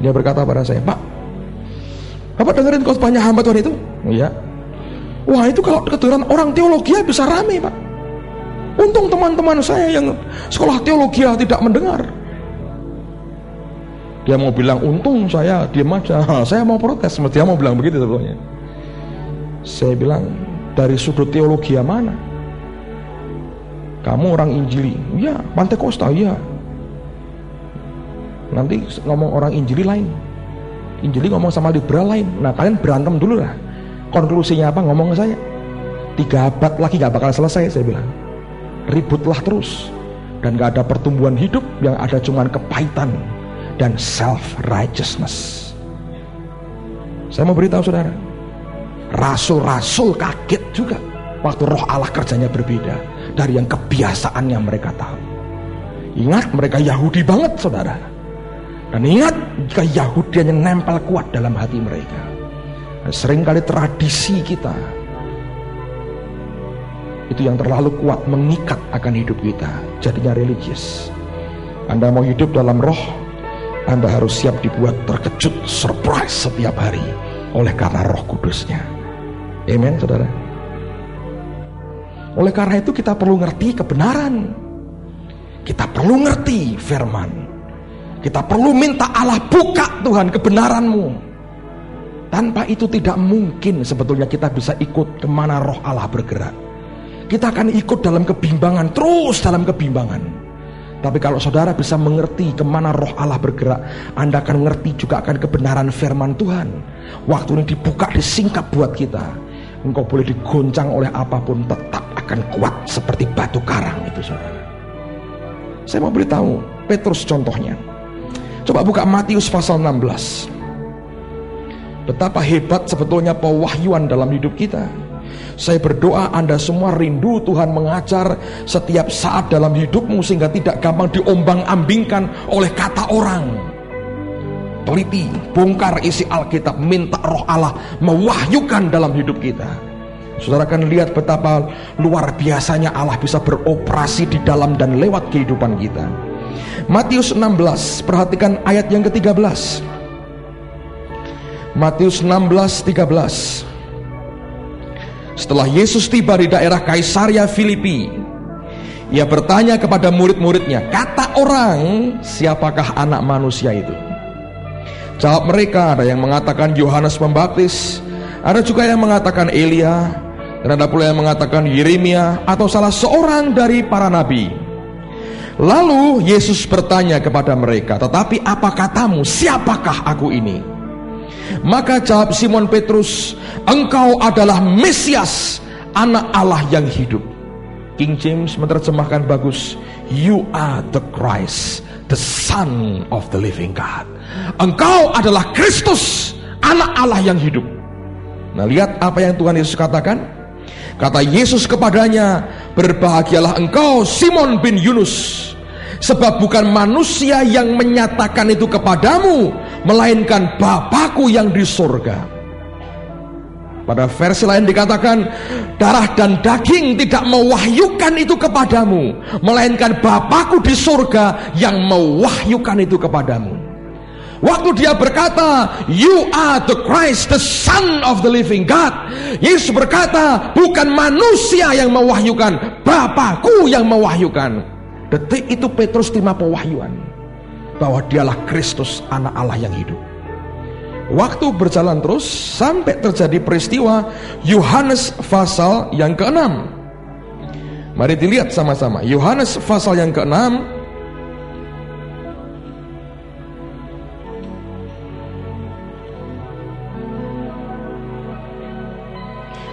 dia berkata pada saya, "Pak, Bapak dengerin khotbahnya hamba Tuhan itu?" "Iya." "Wah, itu kalau kedengeran orang teologi bisa rame, Pak. Untung teman-teman saya yang sekolah teologi tidak mendengar." Dia mau bilang untung, saya diam aja. Saya mau protes, dia mau bilang begitu sebetulnya. Saya bilang, dari sudut teologi mana? Kamu orang Injili? Iya. Pantekosta? Iya. Nanti ngomong orang Injili lain, Injili ngomong sama liberal lain. Nah, kalian berantem dulu lah. Konklusinya apa? Ngomong ke saya. 3 abad lagi gak bakal selesai, saya bilang. Ributlah terus, dan gak ada pertumbuhan hidup, yang ada cuman kepahitan dan self-righteousness. Saya mau beritahu saudara, rasul-rasul kaget juga waktu roh Allah kerjanya berbeda dari yang kebiasaannya mereka tahu. Ingat, mereka Yahudi banget, saudara. Dan ingat, jika Yahudian yang nempel kuat dalam hati mereka. Dan seringkali tradisi kita itu yang terlalu kuat mengikat akan hidup kita, jadinya religius. Anda mau hidup dalam roh, Anda harus siap dibuat terkejut, surprise setiap hari oleh karena Roh Kudusnya. Amen, saudara. Oleh karena itu kita perlu ngerti kebenaran, kita perlu ngerti firman, kita perlu minta Allah buka Tuhan kebenaranmu. Tanpa itu tidak mungkin sebetulnya kita bisa ikut kemana roh Allah bergerak. Kita akan ikut dalam kebimbangan, terus dalam kebimbangan. Tapi kalau saudara bisa mengerti kemana roh Allah bergerak, Anda akan mengerti juga akan kebenaran firman Tuhan. Waktu ini dibuka, disingkap buat kita. Engkau boleh digoncang oleh apapun, tetap akan kuat seperti batu karang itu, saudara. Saya mau beritahu Petrus contohnya. Coba buka Matius pasal 16. Betapa hebat sebetulnya pewahyuan dalam hidup kita. Saya berdoa Anda semua rindu Tuhan mengajar setiap saat dalam hidupmu, sehingga tidak gampang diombang-ambingkan oleh kata orang. Teliti, bongkar isi Alkitab, minta roh Allah mewahyukan dalam hidup kita. Saudara akan lihat betapa luar biasanya Allah bisa beroperasi di dalam dan lewat kehidupan kita. Matius 16, perhatikan ayat yang ke-13. Matius 16:13. Setelah Yesus tiba di daerah Kaisaria Filipi, ia bertanya kepada murid-muridnya, "Kata orang, siapakah anak manusia itu?" Jawab mereka, ada yang mengatakan Yohanes Pembaptis, ada juga yang mengatakan Elia, dan ada pula yang mengatakan Yeremia atau salah seorang dari para nabi. Lalu Yesus bertanya kepada mereka, "Tetapi apa katamu, siapakah aku ini?" Maka jawab Simon Petrus, "Engkau adalah Mesias, anak Allah yang hidup." King James menerjemahkan bagus, "You are the Christ, the Son of the living God." Engkau adalah Kristus, anak Allah yang hidup. Nah, lihat apa yang Tuhan Yesus katakan. Kata Yesus kepadanya, "Berbahagialah engkau Simon bin Yunus, sebab bukan manusia yang menyatakan itu kepadamu, melainkan Bapa-Ku yang di surga." Pada versi lain dikatakan, darah dan daging tidak mewahyukan itu kepadamu, melainkan Bapa-Ku di surga yang mewahyukan itu kepadamu. Waktu dia berkata, "You are the Christ, the Son of the living God," Yesus berkata, bukan manusia yang mewahyukan, Bapa-Ku yang mewahyukan. Detik itu Petrus terima pewahyuan bahwa dialah Kristus, anak Allah yang hidup. Waktu berjalan terus sampai terjadi peristiwa Yohanes pasal yang ke-6. Mari dilihat sama-sama. Yohanes pasal yang ke-6.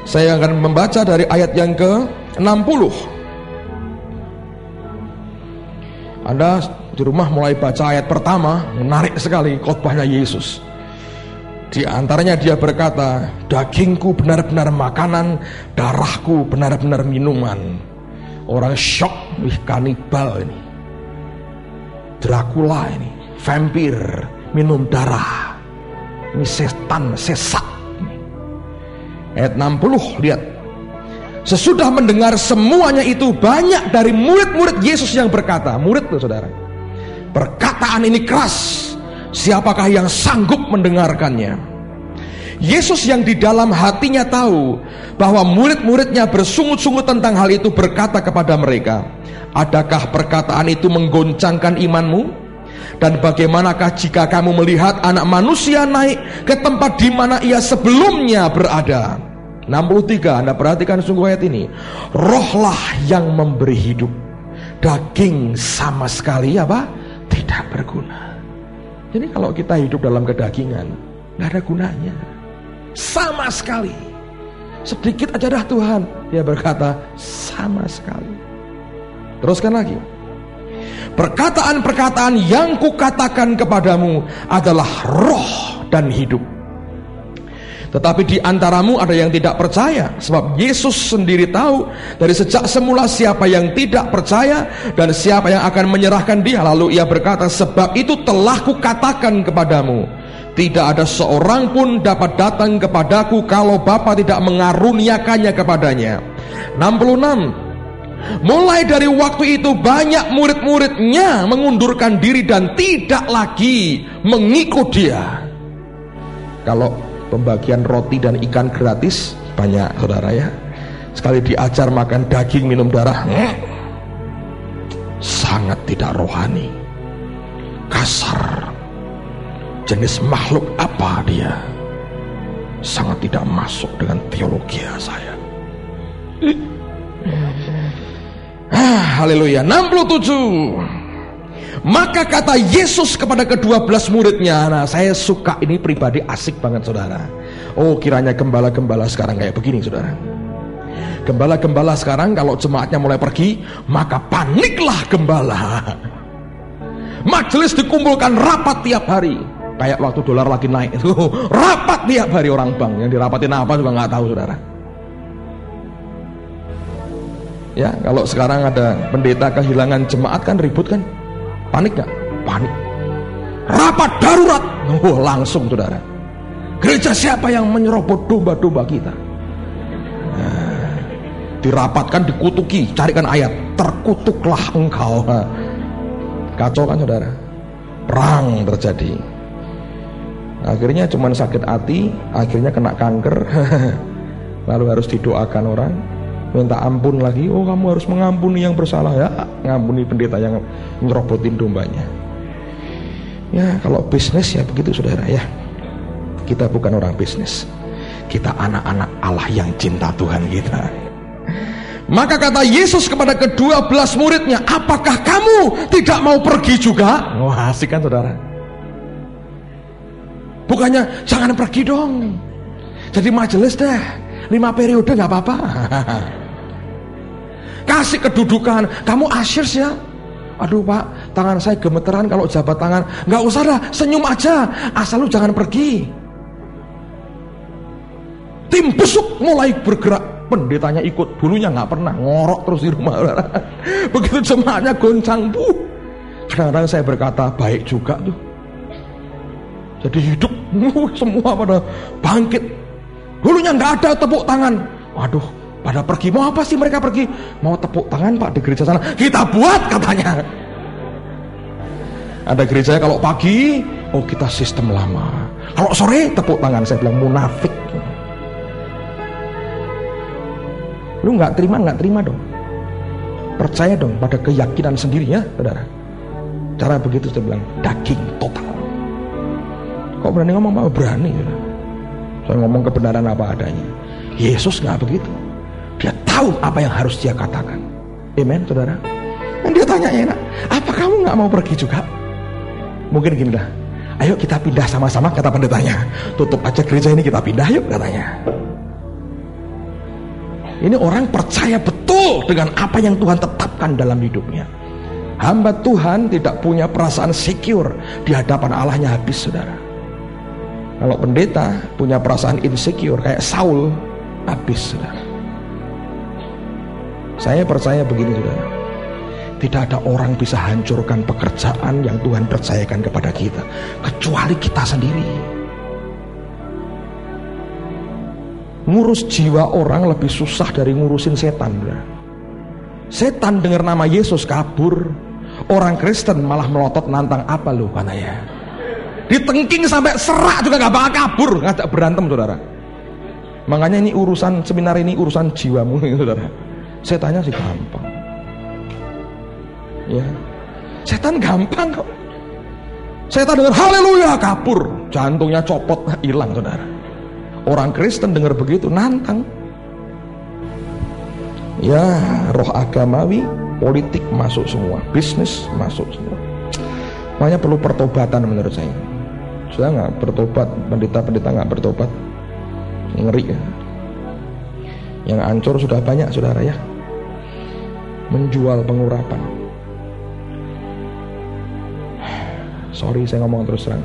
Saya akan membaca dari ayat yang ke-60. Anda di rumah mulai baca ayat pertama, menarik sekali khotbahnya Yesus. Di antaranya dia berkata, dagingku benar-benar makanan, darahku benar-benar minuman. Orang shock, wih kanibal ini, Dracula ini, vampir, minum darah. Ini setan, sesat. Ayat 60, lihat. Sesudah mendengar semuanya itu, banyak dari murid-murid Yesus yang berkata, murid tuh saudara, perkataan ini keras, siapakah yang sanggup mendengarkannya? Yesus yang di dalam hatinya tahu bahwa murid-muridnya bersungut-sungut tentang hal itu berkata kepada mereka, adakah perkataan itu menggoncangkan imanmu? Dan bagaimanakah jika kamu melihat anak manusia naik ke tempat di mana ia sebelumnya berada? 63, Anda perhatikan sungguh ayat ini. Rohlah yang memberi hidup, daging sama sekali apa? Tidak berguna. Jadi kalau kita hidup dalam kedagingan, tidak ada gunanya sama sekali. Sedikit aja dah Tuhan. Dia berkata sama sekali. Teruskan lagi. Perkataan-perkataan yang kukatakan kepadamu adalah roh dan hidup. Tetapi di antaramu ada yang tidak percaya. Sebab Yesus sendiri tahu dari sejak semula siapa yang tidak percaya dan siapa yang akan menyerahkan dia. Lalu ia berkata, sebab itu telah kukatakan kepadamu, tidak ada seorang pun dapat datang kepadaku kalau Bapa tidak mengaruniakannya kepadanya. 66. Mulai dari waktu itu banyak murid-muridnya mengundurkan diri dan tidak lagi mengikut dia. Kalau pembagian roti dan ikan gratis banyak saudara ya, sekali diajar makan daging minum darah, sangat tidak rohani, kasar, jenis makhluk apa dia, sangat tidak masuk dengan teologi saya. Haleluya. 67. Maka kata Yesus kepada ke-12 muridnya, nah saya suka ini pribadi, asik banget saudara. Oh kiranya gembala-gembala sekarang kayak begini saudara. Gembala-gembala sekarang kalau jemaatnya mulai pergi, maka paniklah gembala. Majelis dikumpulkan rapat tiap hari. Kayak waktu dolar lagi naik itu, rapat tiap hari orang bank. Yang dirapatin apa juga nggak tahu saudara. Ya, kalau sekarang ada pendeta kehilangan jemaat kan ribut kan? Panik gak? Panik. Rapat darurat. Oh, langsung saudara. Gereja siapa yang menyerobot domba-domba kita? Nah, dirapatkan, dikutuki, carikan ayat. Terkutuklah engkau. Nah, kacau kan saudara? Perang terjadi. Akhirnya cuman sakit hati, akhirnya kena kanker. Lalu harus didoakan orang, minta ampun lagi. Oh kamu harus mengampuni yang bersalah ya, ngampuni pendeta yang ngerobotin dombanya. Ya kalau bisnis ya begitu saudara ya. Kita bukan orang bisnis, kita anak-anak Allah yang cinta Tuhan kita. Maka kata Yesus kepada ke-12 muridnya, apakah kamu tidak mau pergi juga? Wah asik kan saudara. Bukannya jangan pergi dong, jadi majelis deh 5 periode gak apa-apa. Kasih kedudukan, kamu asyir ya. Aduh pak, tangan saya gemeteran kalau jabat tangan. Gak usah dah, senyum aja, asal lu jangan pergi. Tim besuk mulai bergerak, pendetanya ikut. Dulunya gak pernah, ngorok terus di rumah. Begitu jemaatnya goncang, kadang-kadang saya berkata baik juga tuh. Jadi hidup, semua pada bangkit. Dulunya nggak ada tepuk tangan. Waduh, pada pergi. Mau apa sih mereka pergi? Mau tepuk tangan pak di gereja sana. Kita buat katanya. Ada gereja kalau pagi, oh kita sistem lama. Kalau sore tepuk tangan. Saya bilang munafik. Lu nggak terima dong. Percaya dong pada keyakinan sendiri ya, saudara. Cara begitu saya bilang daging total. Kok berani ngomong? Mau berani. Saya ngomong kebenaran apa adanya. Yesus nggak begitu. Dia tahu apa yang harus dia katakan. Amen, saudara. Dan dia tanya enak, apa kamu nggak mau pergi juga? Mungkin gini lah. Ayo kita pindah sama-sama, kata pendetanya. Tutup aja gereja ini, kita pindah yuk, katanya. Ini orang percaya betul dengan apa yang Tuhan tetapkan dalam hidupnya. Hamba Tuhan tidak punya perasaan secure di hadapan Allahnya habis, saudara. Kalau pendeta punya perasaan insecure kayak Saul, habis, saudara. Saya percaya begini, saudara. Tidak ada orang bisa hancurkan pekerjaan yang Tuhan percayakan kepada kita kecuali kita sendiri. Ngurus jiwa orang lebih susah dari ngurusin setan, saudara. Setan dengar nama Yesus kabur. Orang Kristen malah melotot nantang, apa lu katanya. Ditengking sampai serak juga gak bakal kabur, ngajak berantem, saudara. Makanya ini urusan seminar ini urusan jiwamu, saudara. Setannya sih gampang. Ya, setan gampang kok. Setan dengar haleluya kabur, jantungnya copot, hilang, saudara. Orang Kristen dengar begitu nantang. Ya, roh agamawi, politik masuk semua, bisnis masuk semua. Makanya perlu pertobatan menurut saya. Sudah nggak bertobat, pendeta-pendeta nggak bertobat, ngeri ya. Yang hancur sudah banyak, saudara ya. Menjual pengurapan. Sorry saya ngomong terus terang.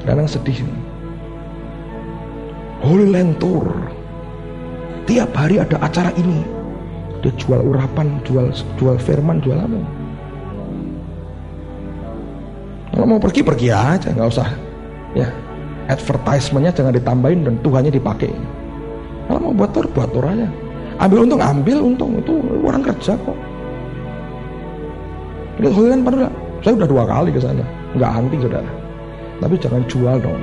Kadang sedih. Holy Land Tour. Tiap hari ada acara ini. Dia jual urapan, jual firman, jual apa? Kalau mau pergi aja, nggak usah. Ya, advertisementnya jangan ditambahin dan Tuhannya dipakai. Kalau mau buat tour aja. Ambil untung, itu orang kerja kok. Lihat Holy Land pada. Saya udah 2 kali ke sana, nggak anti, saudara. Tapi jangan jual dong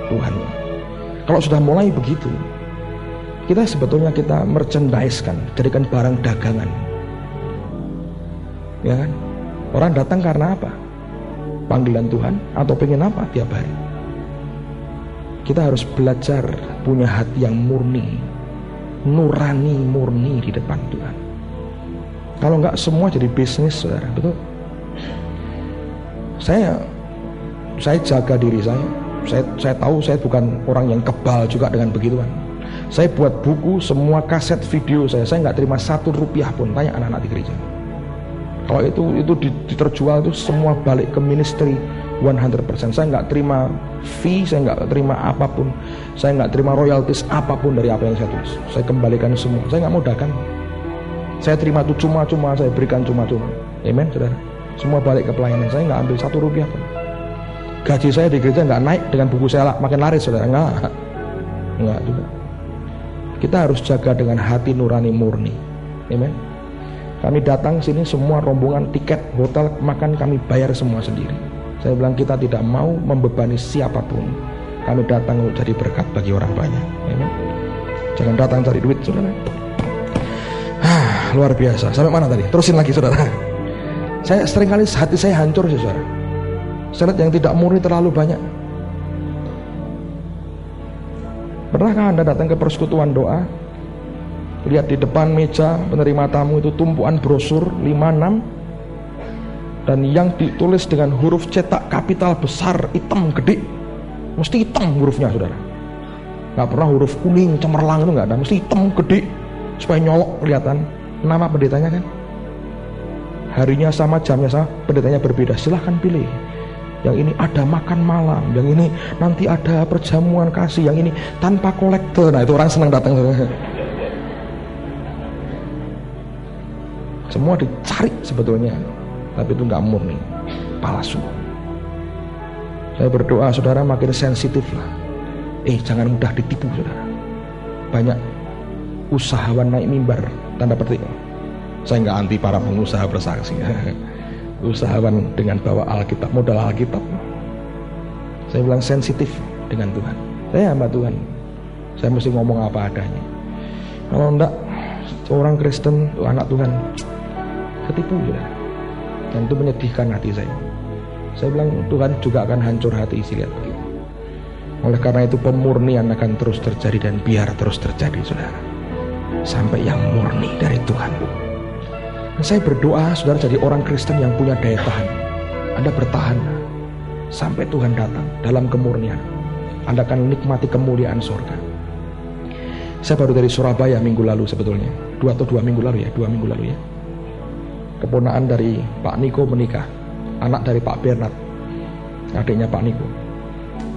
Tuhannya. Kalau sudah mulai begitu, kita sebetulnya kita merchandise-kan, jadikan barang dagangan. Ya kan? Orang datang karena apa? Panggilan Tuhan atau pengen apa tiap hari? Kita harus belajar punya hati yang murni, nurani, murni di depan Tuhan. Kalau enggak semua jadi bisnis, saudara, betul? Saya jaga diri saya. Saya tahu saya bukan orang yang kebal juga dengan begituan. Saya buat buku, semua kaset video saya nggak terima 1 rupiah pun. Tanya anak-anak di gereja. Kalau itu diterjual itu semua balik ke ministry 100%. Saya nggak terima fee, saya nggak terima apapun, saya nggak terima royalties apapun dari apa yang saya tulis. Saya kembalikan semua. Saya nggak mau dagang. Saya terima itu cuma-cuma, saya berikan cuma-cuma. Amen, saudara. Semua balik ke pelayanan. Saya nggak ambil 1 rupiah pun. Gaji saya di gereja nggak naik dengan buku saya makin laris, saudara. Nggak juga. Kita harus jaga dengan hati nurani murni. Amen. Kami datang sini semua rombongan, tiket, hotel, makan kami bayar semua sendiri. Saya bilang kita tidak mau membebani siapapun. Kami datang untuk jadi berkat bagi orang banyak. Amen. Jangan datang cari duit, saudara. Luar biasa. Sampai mana tadi? Terusin lagi, saudara. Saya seringkali hati saya hancur, saudara. Saya lihat yang tidak murni terlalu banyak. Pernahkah Anda datang ke persekutuan doa, lihat di depan meja penerima tamu itu tumpuan brosur 5-6, dan yang ditulis dengan huruf cetak kapital besar, hitam, gede, mesti hitam hurufnya, saudara. Nggak pernah huruf kuning cemerlang, itu nggak ada, mesti hitam gede supaya nyolok kelihatan nama pendetanya kan. Harinya sama, jamnya sama, pendetanya berbeda, silahkan pilih. Yang ini ada makan malam, yang ini nanti ada perjamuan kasih, yang ini tanpa kolektor. Nah itu orang senang datang. Semua dicari sebetulnya, tapi itu nggak murni, palsu. Saya berdoa saudara makin sensitif lah. Jangan mudah ditipu, saudara. Banyak usahawan naik mimbar, tanda petik. Saya nggak anti para pengusaha bersaksi. Usahawan dengan bawa Alkitab, modal Alkitab. Saya bilang sensitif dengan Tuhan. Saya hamba Tuhan. Saya mesti ngomong apa adanya. Kalau enggak, seorang Kristen, anak Tuhan, ketipu ya. Dan itu menyedihkan hati saya. Saya bilang Tuhan juga akan hancur hati isi lihat begitu. Oleh karena itu pemurnian akan terus terjadi dan biar terus terjadi, saudara. Sampai yang murni dari Tuhan. Saya berdoa saudara jadi orang Kristen yang punya daya tahan. Anda bertahan sampai Tuhan datang dalam kemurnian. Anda akan nikmati kemuliaan surga. Saya baru dari Surabaya minggu lalu sebetulnya. 2 minggu lalu ya. Keponakan dari Pak Niko menikah. Anak dari Pak Bernard, adiknya Pak Niko.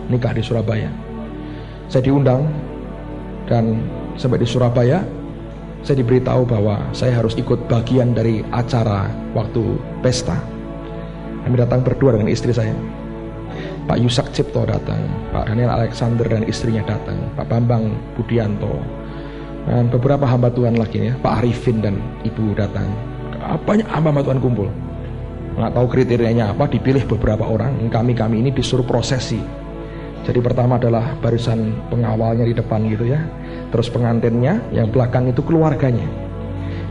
nikah di Surabaya. Saya diundang, dan sampai di Surabaya saya diberitahu bahwa saya harus ikut bagian dari acara waktu pesta. Kami datang berdua dengan istri saya. Pak Yusak Cipto datang, Pak Daniel Alexander dan istrinya datang, Pak Bambang Budianto, dan beberapa hamba Tuhan lagi ya, Pak Arifin dan Ibu datang. Banyak hamba Tuhan kumpul. Nggak tahu kriterianya apa, dipilih beberapa orang. Kami ini disuruh prosesi. Jadi pertama adalah barisan pengawalnya di depan gitu ya, terus pengantinnya, yang belakang itu keluarganya.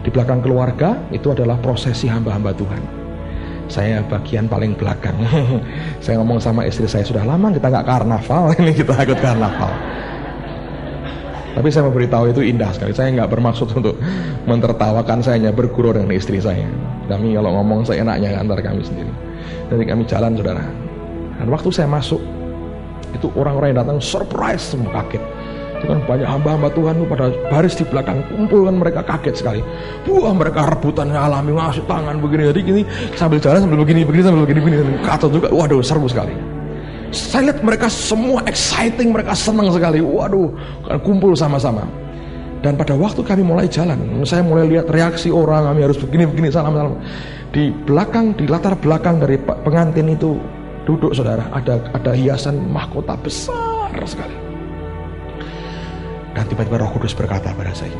Di belakang keluarga itu adalah prosesi hamba-hamba Tuhan. Saya bagian paling belakang. Saya ngomong sama istri saya, sudah lama kita nggak karnaval, ini kita ikut karnaval. Tapi saya memberitahu itu indah sekali. Saya nggak bermaksud untuk mentertawakan, saya hanya bergurau dengan istri saya. Kami kalau ngomong seenaknya antar kami sendiri. Jadi kami jalan, saudara. Dan waktu saya masuk, itu orang-orang yang datang surprise, semua kaget. Itu kan banyak hamba-hamba Tuhan itu pada baris di belakang kumpul, kan mereka kaget sekali. Wah, mereka rebutan alami, ngasih tangan begini. Jadi gini, sambil jalan sambil begini sambil begini. Kata juga, waduh seru sekali. Saya lihat mereka semua exciting, mereka senang sekali. Waduh, kumpul sama-sama. Dan pada waktu kami mulai jalan, saya mulai lihat reaksi orang, kami harus begini, salam. Di belakang, di latar belakang dari pengantin itu duduk, saudara, ada hiasan mahkota besar sekali. Dan tiba-tiba Roh Kudus berkata pada saya,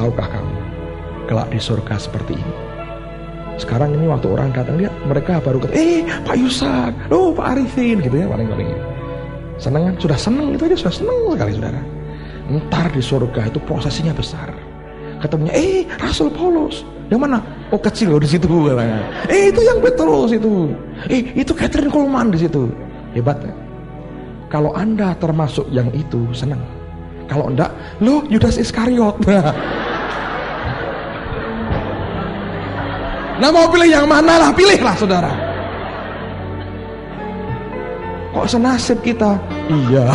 tahukah kamu, kelak di surga seperti ini. Sekarang ini waktu orang datang, lihat mereka baru kata, Pak Yusak, Pak Arifin, gitu ya, paling-paling. Senang kan? Sudah senang, itu aja sudah senang sekali, saudara. Ntar di surga itu prosesinya besar. Ketemunya, Rasul Paulus. Yang mana? Oh, kecil loh di situ katanya. Itu yang Petrus itu. Itu Catherine Coleman di situ. Hebat ya? Kalau Anda termasuk yang itu, senang. Kalau enggak, Yudas Iskariot. Nah, mau pilih yang mana lah, pilihlah, saudara. Kok senasib kita? Iya.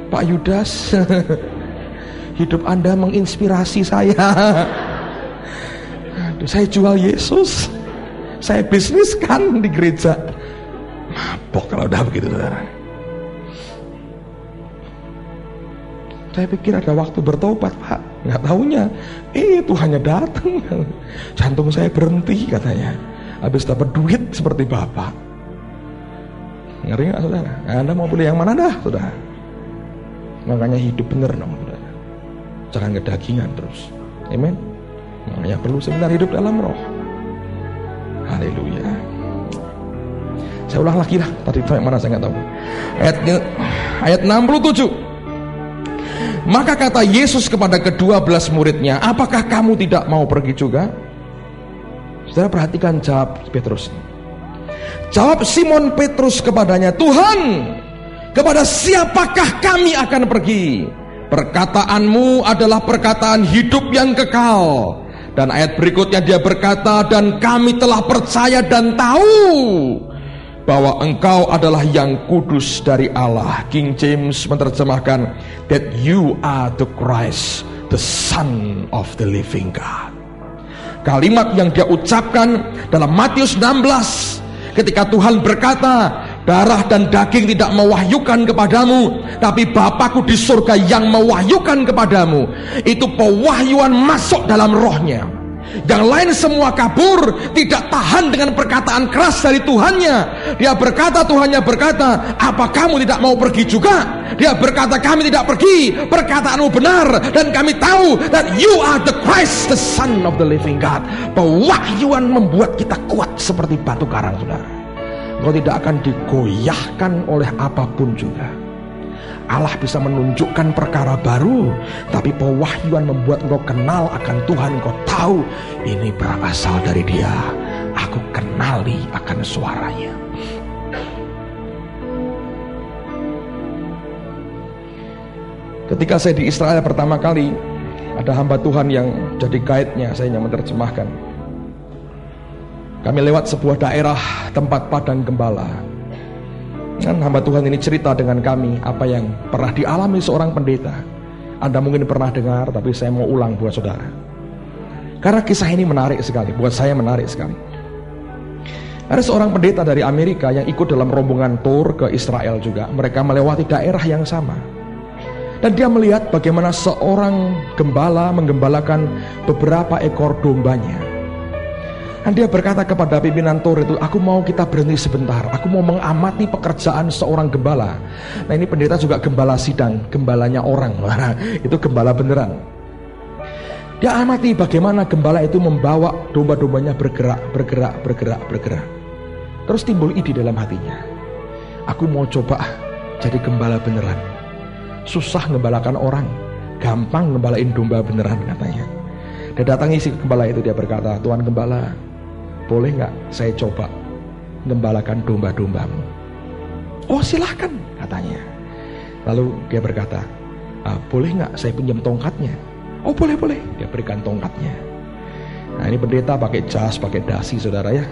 Pak Yudas, hidup Anda menginspirasi saya. Aduh, saya jual Yesus, saya bisniskan di gereja. Mabok kalau udah begitu, saudara. Saya pikir ada waktu bertobat, Pak. Nggak taunya, Tuhannya datang. Jantung saya berhenti katanya. Habis dapat duit seperti Bapak. Ngeri nggak, saudara? Anda mau pilih yang mana dah, saudara? Makanya hidup benar dong, saudara. Jangan kedagingan terus. Amen. Makanya perlu seminar hidup dalam roh. Haleluya. Saya ulang lagi lah. Tadi sampai mana saya nggak tahu. Ayat 67. Maka kata Yesus kepada ke-12 muridnya, apakah kamu tidak mau pergi juga? Saudara perhatikan jawab Petrus. Jawab Simon Petrus kepadanya, Tuhan, kepada siapakah kami akan pergi? Perkataanmu adalah perkataan hidup yang kekal. Dan ayat berikutnya dia berkata, dan kami telah percaya dan tahu bahwa engkau adalah yang kudus dari Allah. King James menerjemahkan, that you are the Christ, the Son of the living God. Kalimat yang dia ucapkan dalam Matius 16, ketika Tuhan berkata, darah dan daging tidak mewahyukan kepadamu, tapi Bapakku di surga yang mewahyukan kepadamu. Itu pewahyuan masuk dalam rohnya. Yang lain semua kabur, tidak tahan dengan perkataan keras dari Tuhannya. Dia berkata, Tuhannya berkata, apa kamu tidak mau pergi juga? Dia berkata, kami tidak pergi, perkataanmu benar, dan kami tahu that you are the Christ, the Son of the living God. Pewahyuan membuat kita kuat seperti batu karang, saudara. Engkau tidak akan digoyahkan oleh apapun juga. Allah bisa menunjukkan perkara baru, tapi pewahyuan membuat engkau kenal akan Tuhan. Engkau tahu ini berasal dari Dia. Aku kenali akan suaranya. Ketika saya di Israel pertama kali, ada hamba Tuhan yang jadi guide-nya, saya yang menerjemahkan. Kami lewat sebuah daerah tempat padang gembala. Kan hamba Tuhan ini cerita dengan kami apa yang pernah dialami seorang pendeta. Anda mungkin pernah dengar, tapi saya mau ulang buat saudara, karena kisah ini menarik sekali. Buat saya menarik sekali. Ada seorang pendeta dari Amerika yang ikut dalam rombongan tour ke Israel juga. Mereka melewati daerah yang sama. Dan dia melihat bagaimana seorang gembala menggembalakan beberapa ekor dombanya. Dan dia berkata kepada pimpinan tour itu, aku mau kita berhenti sebentar. Aku mau mengamati pekerjaan seorang gembala. Nah, ini pendeta juga gembala sidang, gembalanya orang. Nah, itu gembala beneran. Dia amati bagaimana gembala itu membawa domba-dombanya bergerak. Terus timbul ide dalam hatinya, aku mau coba jadi gembala beneran. Susah ngembalakan orang, gampang ngembalain domba beneran katanya. Dia datangi si gembala itu, dia berkata, Tuan Gembala, boleh gak saya coba ngembalakan domba-dombamu? Oh silahkan katanya. Lalu dia berkata, boleh gak saya pinjam tongkatnya? Oh boleh. Dia berikan tongkatnya. Nah ini pendeta pakai jas, pakai dasi saudara ya.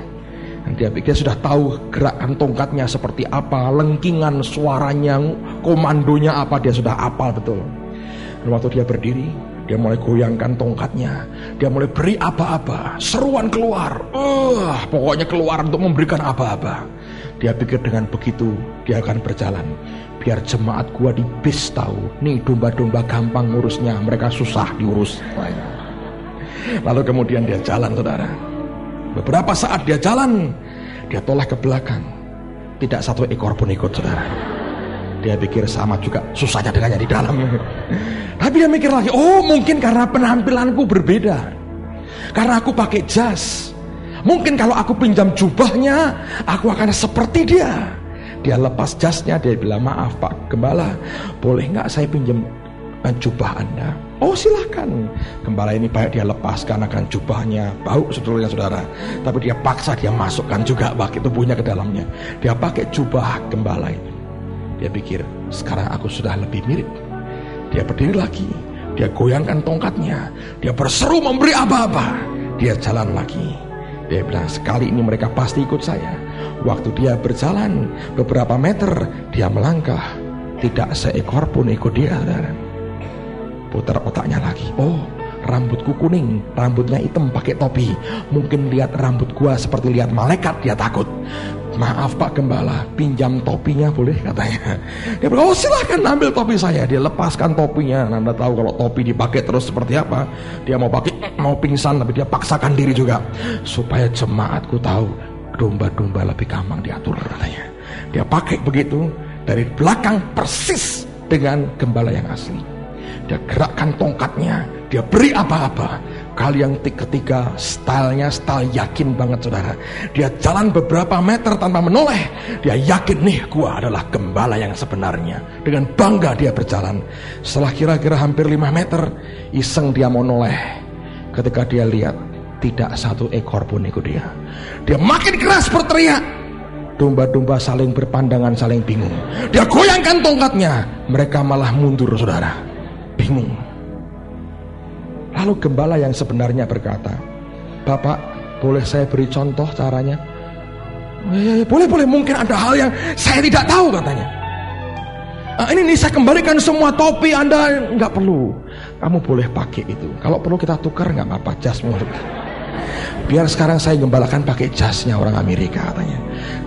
Dan dia sudah tahu gerakan tongkatnya seperti apa, lengkingan suaranya, komandonya apa, dia sudah hafal betul. Dan waktu dia berdiri, dia mulai goyangkan tongkatnya, dia mulai beri apa-apa, seruan keluar, pokoknya keluar untuk memberikan apa-apa. Dia pikir dengan begitu dia akan berjalan, biar jemaat gua di bis tahu, nih domba-domba gampang ngurusnya, mereka susah diurus. Lalu kemudian dia jalan saudara. Beberapa saat dia jalan, dia toleh ke belakang, tidak satu ekor pun ikut saudara. Dia pikir sama juga susahnya dengannya di dalam. Tapi dia mikir lagi, oh mungkin karena penampilanku berbeda, karena aku pakai jas. Mungkin kalau aku pinjam jubahnya, aku akan seperti dia. Dia lepas jasnya, dia bilang, maaf Pak Gembala, boleh gak saya pinjam jubah Anda? Oh silahkan. Gembala ini baik dia lepaskan akan jubahnya, bau sebetulnya saudara, tapi dia paksa dia masukkan juga pakai tubuhnya ke dalamnya. Dia pakai jubah gembala ini. Dia pikir sekarang aku sudah lebih mirip. Dia berdiri lagi, dia goyangkan tongkatnya, dia berseru memberi apa-apa. Dia jalan lagi. Dia bilang sekali ini mereka pasti ikut saya. Waktu dia berjalan beberapa meter, dia melangkah, tidak seekor pun ikut dia saudara. Putar otaknya lagi, oh rambutku kuning, rambutnya hitam pakai topi, mungkin lihat rambut gua seperti lihat malaikat, dia takut. Maaf Pak Gembala, pinjam topinya boleh katanya. Dia bilang, oh silahkan ambil topi saya. Dia lepaskan topinya. Anda tahu kalau topi dipakai terus seperti apa, dia mau pakai, mau pingsan, tapi dia paksakan diri juga supaya jemaatku tahu domba-domba lebih gampang diatur katanya. Dia pakai begitu dari belakang persis dengan gembala yang asli. Dia gerakkan tongkatnya, dia beri apa-apa. Kali yang ketiga, stylenya style yakin banget saudara. Dia jalan beberapa meter tanpa menoleh. Dia yakin nih gua adalah gembala yang sebenarnya. Dengan bangga dia berjalan. Setelah kira-kira hampir 5 meter, iseng dia mau noleh. Ketika dia lihat, tidak satu ekor pun ikut dia. Dia makin keras berteriak. Domba-domba saling berpandangan, saling bingung. Dia goyangkan tongkatnya, mereka malah mundur saudara. Bingung. Lalu gembala yang sebenarnya berkata, Bapak boleh saya beri contoh caranya? Boleh, mungkin ada hal yang saya tidak tahu katanya. Ini saya kembalikan semua topi Anda, nggak perlu, kamu boleh pakai itu. Kalau perlu kita tukar nggak apa-apa jasmu. Biar sekarang saya gembalakan pakai jasnya orang Amerika katanya.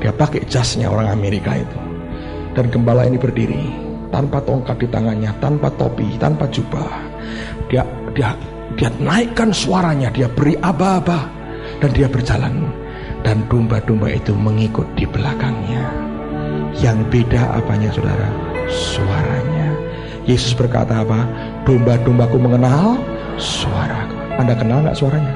Dia pakai jasnya orang Amerika itu. Dan gembala ini berdiri tanpa tongkat di tangannya, tanpa topi, tanpa jubah. Dia naikkan suaranya, dia beri aba-aba, dan dia berjalan. Dan domba-domba itu mengikut di belakangnya. Yang beda apanya saudara? Suaranya. Yesus berkata apa? Domba-dombaku mengenal suaraku. Anda kenal gak suaranya?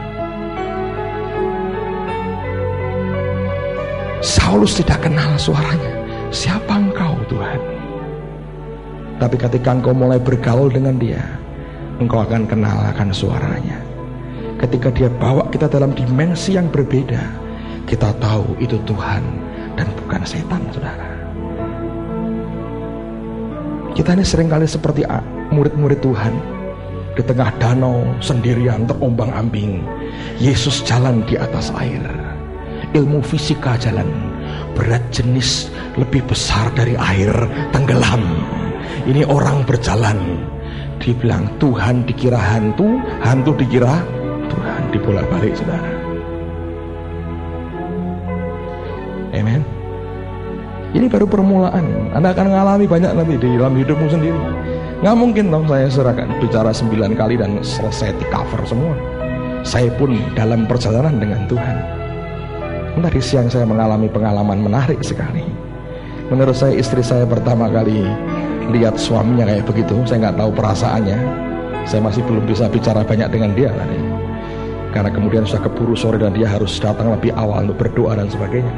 Saulus tidak kenal suaranya. Siapa engkau Tuhan? Tapi ketika engkau mulai bergaul dengan dia, engkau akan kenal akan suaranya. Ketika dia bawa kita dalam dimensi yang berbeda, kita tahu itu Tuhan dan bukan setan saudara. Kita ini seringkali seperti murid-murid Tuhan di tengah danau sendirian terombang-ambing. Yesus jalan di atas air. Ilmu fisika jalan, berat jenis lebih besar dari air tenggelam. Ini orang berjalan, dibilang Tuhan dikira hantu, hantu dikira Tuhan, dibolak-balik saudara. Amen. Ini baru permulaan. Anda akan mengalami banyak nanti di dalam hidupmu sendiri. Nggak mungkin dong saya serahkan bicara 9 kali dan selesai di cover semua. Saya pun dalam perjalanan dengan Tuhan. Tadi siang saya mengalami pengalaman menarik sekali. Menurut saya istri saya pertama kali lihat suaminya kayak begitu, saya nggak tahu perasaannya. Saya masih belum bisa bicara banyak dengan dia tadi. Karena kemudian sudah keburu sore dan dia harus datang lebih awal untuk berdoa dan sebagainya.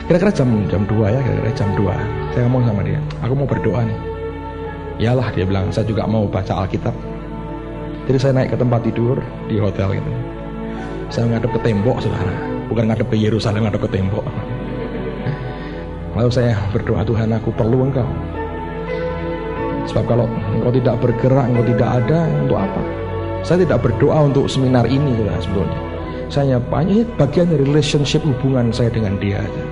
Kira-kira jam 2 ya, kira-kira jam 2. Saya ngomong sama dia, aku mau berdoa nih. Iyalah, dia bilang, saya juga mau baca Alkitab. Jadi saya naik ke tempat tidur di hotel gitu. Saya ngadep ke tembok, saudara. Bukan ngadep ke Yerusalem, ngadep ke tembok. Lalu saya berdoa, Tuhan, aku perlu Engkau. Sebab kalau Engkau tidak bergerak, Engkau tidak ada, untuk apa? Saya tidak berdoa untuk seminar ini, saudara, sebetulnya. Saya ini bagian dari relationship, hubungan saya dengan dia aja.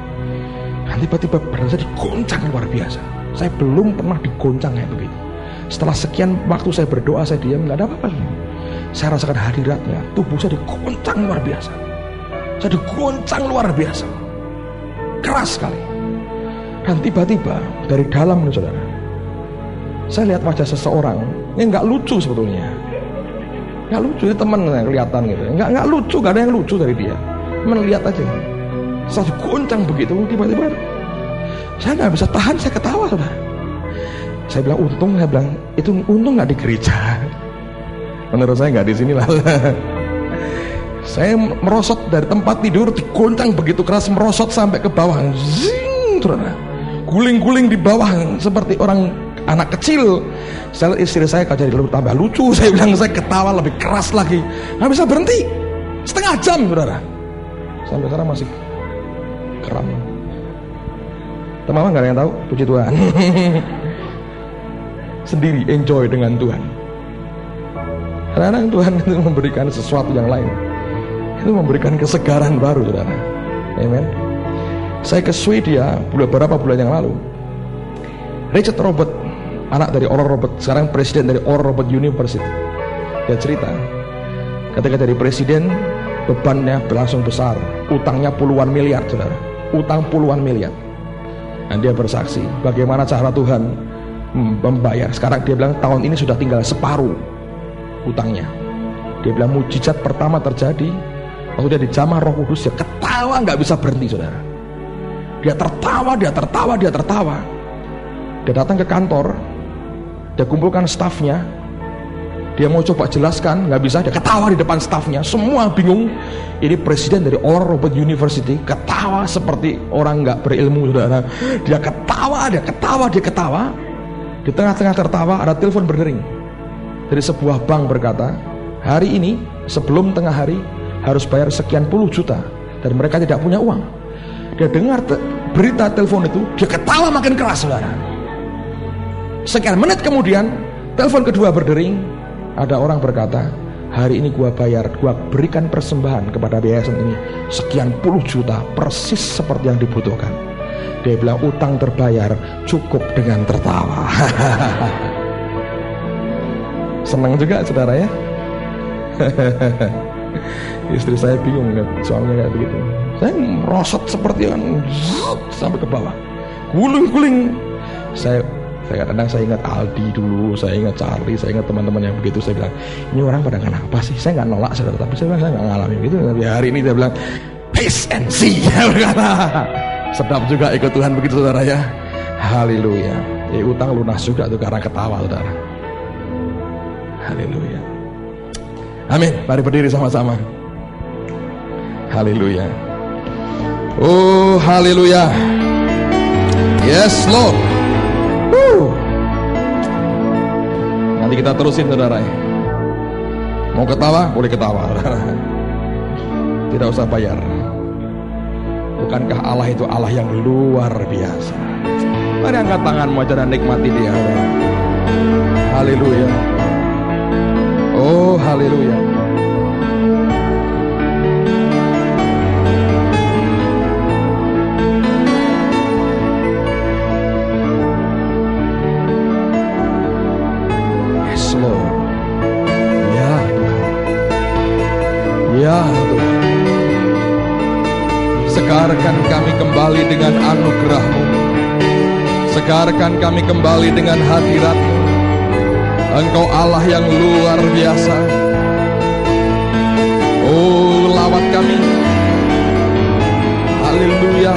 Dan tiba-tiba badan saya digoncang luar biasa. Saya belum pernah digoncang kayak begitu. Setelah sekian waktu saya berdoa, saya diam, nggak ada apa-apa. Saya rasakan hadiratnya, tubuh saya digoncang luar biasa. Saya digoncang luar biasa, keras sekali. Dan tiba-tiba dari dalam, saudara, saya lihat wajah seseorang yang nggak lucu sebetulnya. Nggak lucu, ini teman yang kelihatan gitu. Nggak lucu, nggak ada yang lucu dari dia. Cuman lihat aja. Saya digoncang begitu, tiba-tiba saya nggak bisa tahan, saya ketawa, saudara. Saya bilang itu untung nggak di gereja. Menurut saya nggak di sini lah. Saya merosot dari tempat tidur, digoncang begitu keras, merosot sampai ke bawah, zing, saudara. Guling-guling di bawah seperti orang anak kecil. Saya lihat istri saya jadi tambah lucu. Saya bilang, saya ketawa lebih keras lagi, nggak bisa berhenti. Setengah jam, saudara. Sampai sekarang masih kram. Teman-teman nggak ada yang tahu, puji Tuhan. Sendiri enjoy dengan Tuhan. Kadang-kadang Tuhan itu memberikan sesuatu yang lain. Itu memberikan kesegaran baru, saudara. Amen. Saya ke Swedia beberapa bulan yang lalu. Richard Robert, anak dari Oral Robert, sekarang presiden dari Oral Robert University. Dia cerita, ketika jadi presiden, bebannya berlangsung besar, utangnya puluhan miliar, saudara. Utang puluhan miliar. Dan dia bersaksi bagaimana cara Tuhan membayar. Sekarang dia bilang tahun ini sudah tinggal separuh utangnya. Dia bilang mujizat pertama terjadi waktu dia dijamah Roh Kudus. Dia ketawa nggak bisa berhenti, saudara. Dia tertawa, dia tertawa, dia tertawa. Dia datang ke kantor, dia kumpulkan stafnya. Dia mau coba jelaskan, nggak bisa. Dia ketawa di depan stafnya, semua bingung. Ini presiden dari Oral Roberts University, ketawa seperti orang nggak berilmu, saudara. Dia ketawa, dia ketawa, dia ketawa. Di tengah-tengah tertawa ada telepon berdering dari sebuah bank berkata, hari ini sebelum tengah hari harus bayar sekian puluh juta dan mereka tidak punya uang. Dia dengar berita telepon itu, dia ketawa makin keras, saudara. Sekian menit kemudian telepon kedua berdering. Ada orang berkata, hari ini gua bayar, gua berikan persembahan kepada yayasan ini sekian puluh juta, persis seperti yang dibutuhkan. Dia bilang utang terbayar, cukup dengan tertawa. Senang juga, saudara ya. Istri saya bingung lihat suaminya kayak begitu. Saya merosot seperti yang sampai ke bawah, guling-guling. Saya kadang saya ingat Aldi dulu, saya ingat Charlie, saya ingat teman-teman yang begitu. Saya bilang, ini orang pada kenapa sih? Saya nggak nolak, saudara, tapi saya bilang saya nggak ngalamin gitu. Tapi hari ini dia bilang peace and see. Sedap juga ikut Tuhan begitu, saudara ya. Haleluya. Utang lunas juga tuh karena ketawa, saudara. Haleluya. Amin. Mari berdiri sama-sama. Haleluya. Oh, haleluya. Yes, Lord. Nanti kita terusin, saudara. Mau ketawa, boleh ketawa. Tidak usah bayar. Bukankah Allah itu Allah yang luar biasa? Mari angkat tanganmu aja dan nikmati dia. Haleluya. Oh, haleluya. Ya Tuhan, segarkan kami anugerah-Mu. Segarkan kami kembali dengan hadirat-Mu. Engkau Allah yang luar biasa. Oh, lawat kami. Haleluya.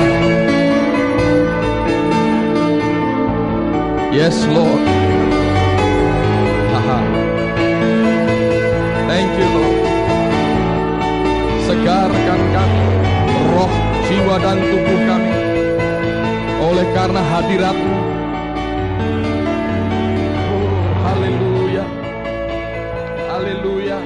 Yes, Lord. Aha. Thank you, Lord. Segarkan kami, roh, jiwa, dan tubuh kami, oleh karena hadirat-Mu. Oh, haleluya. Haleluya.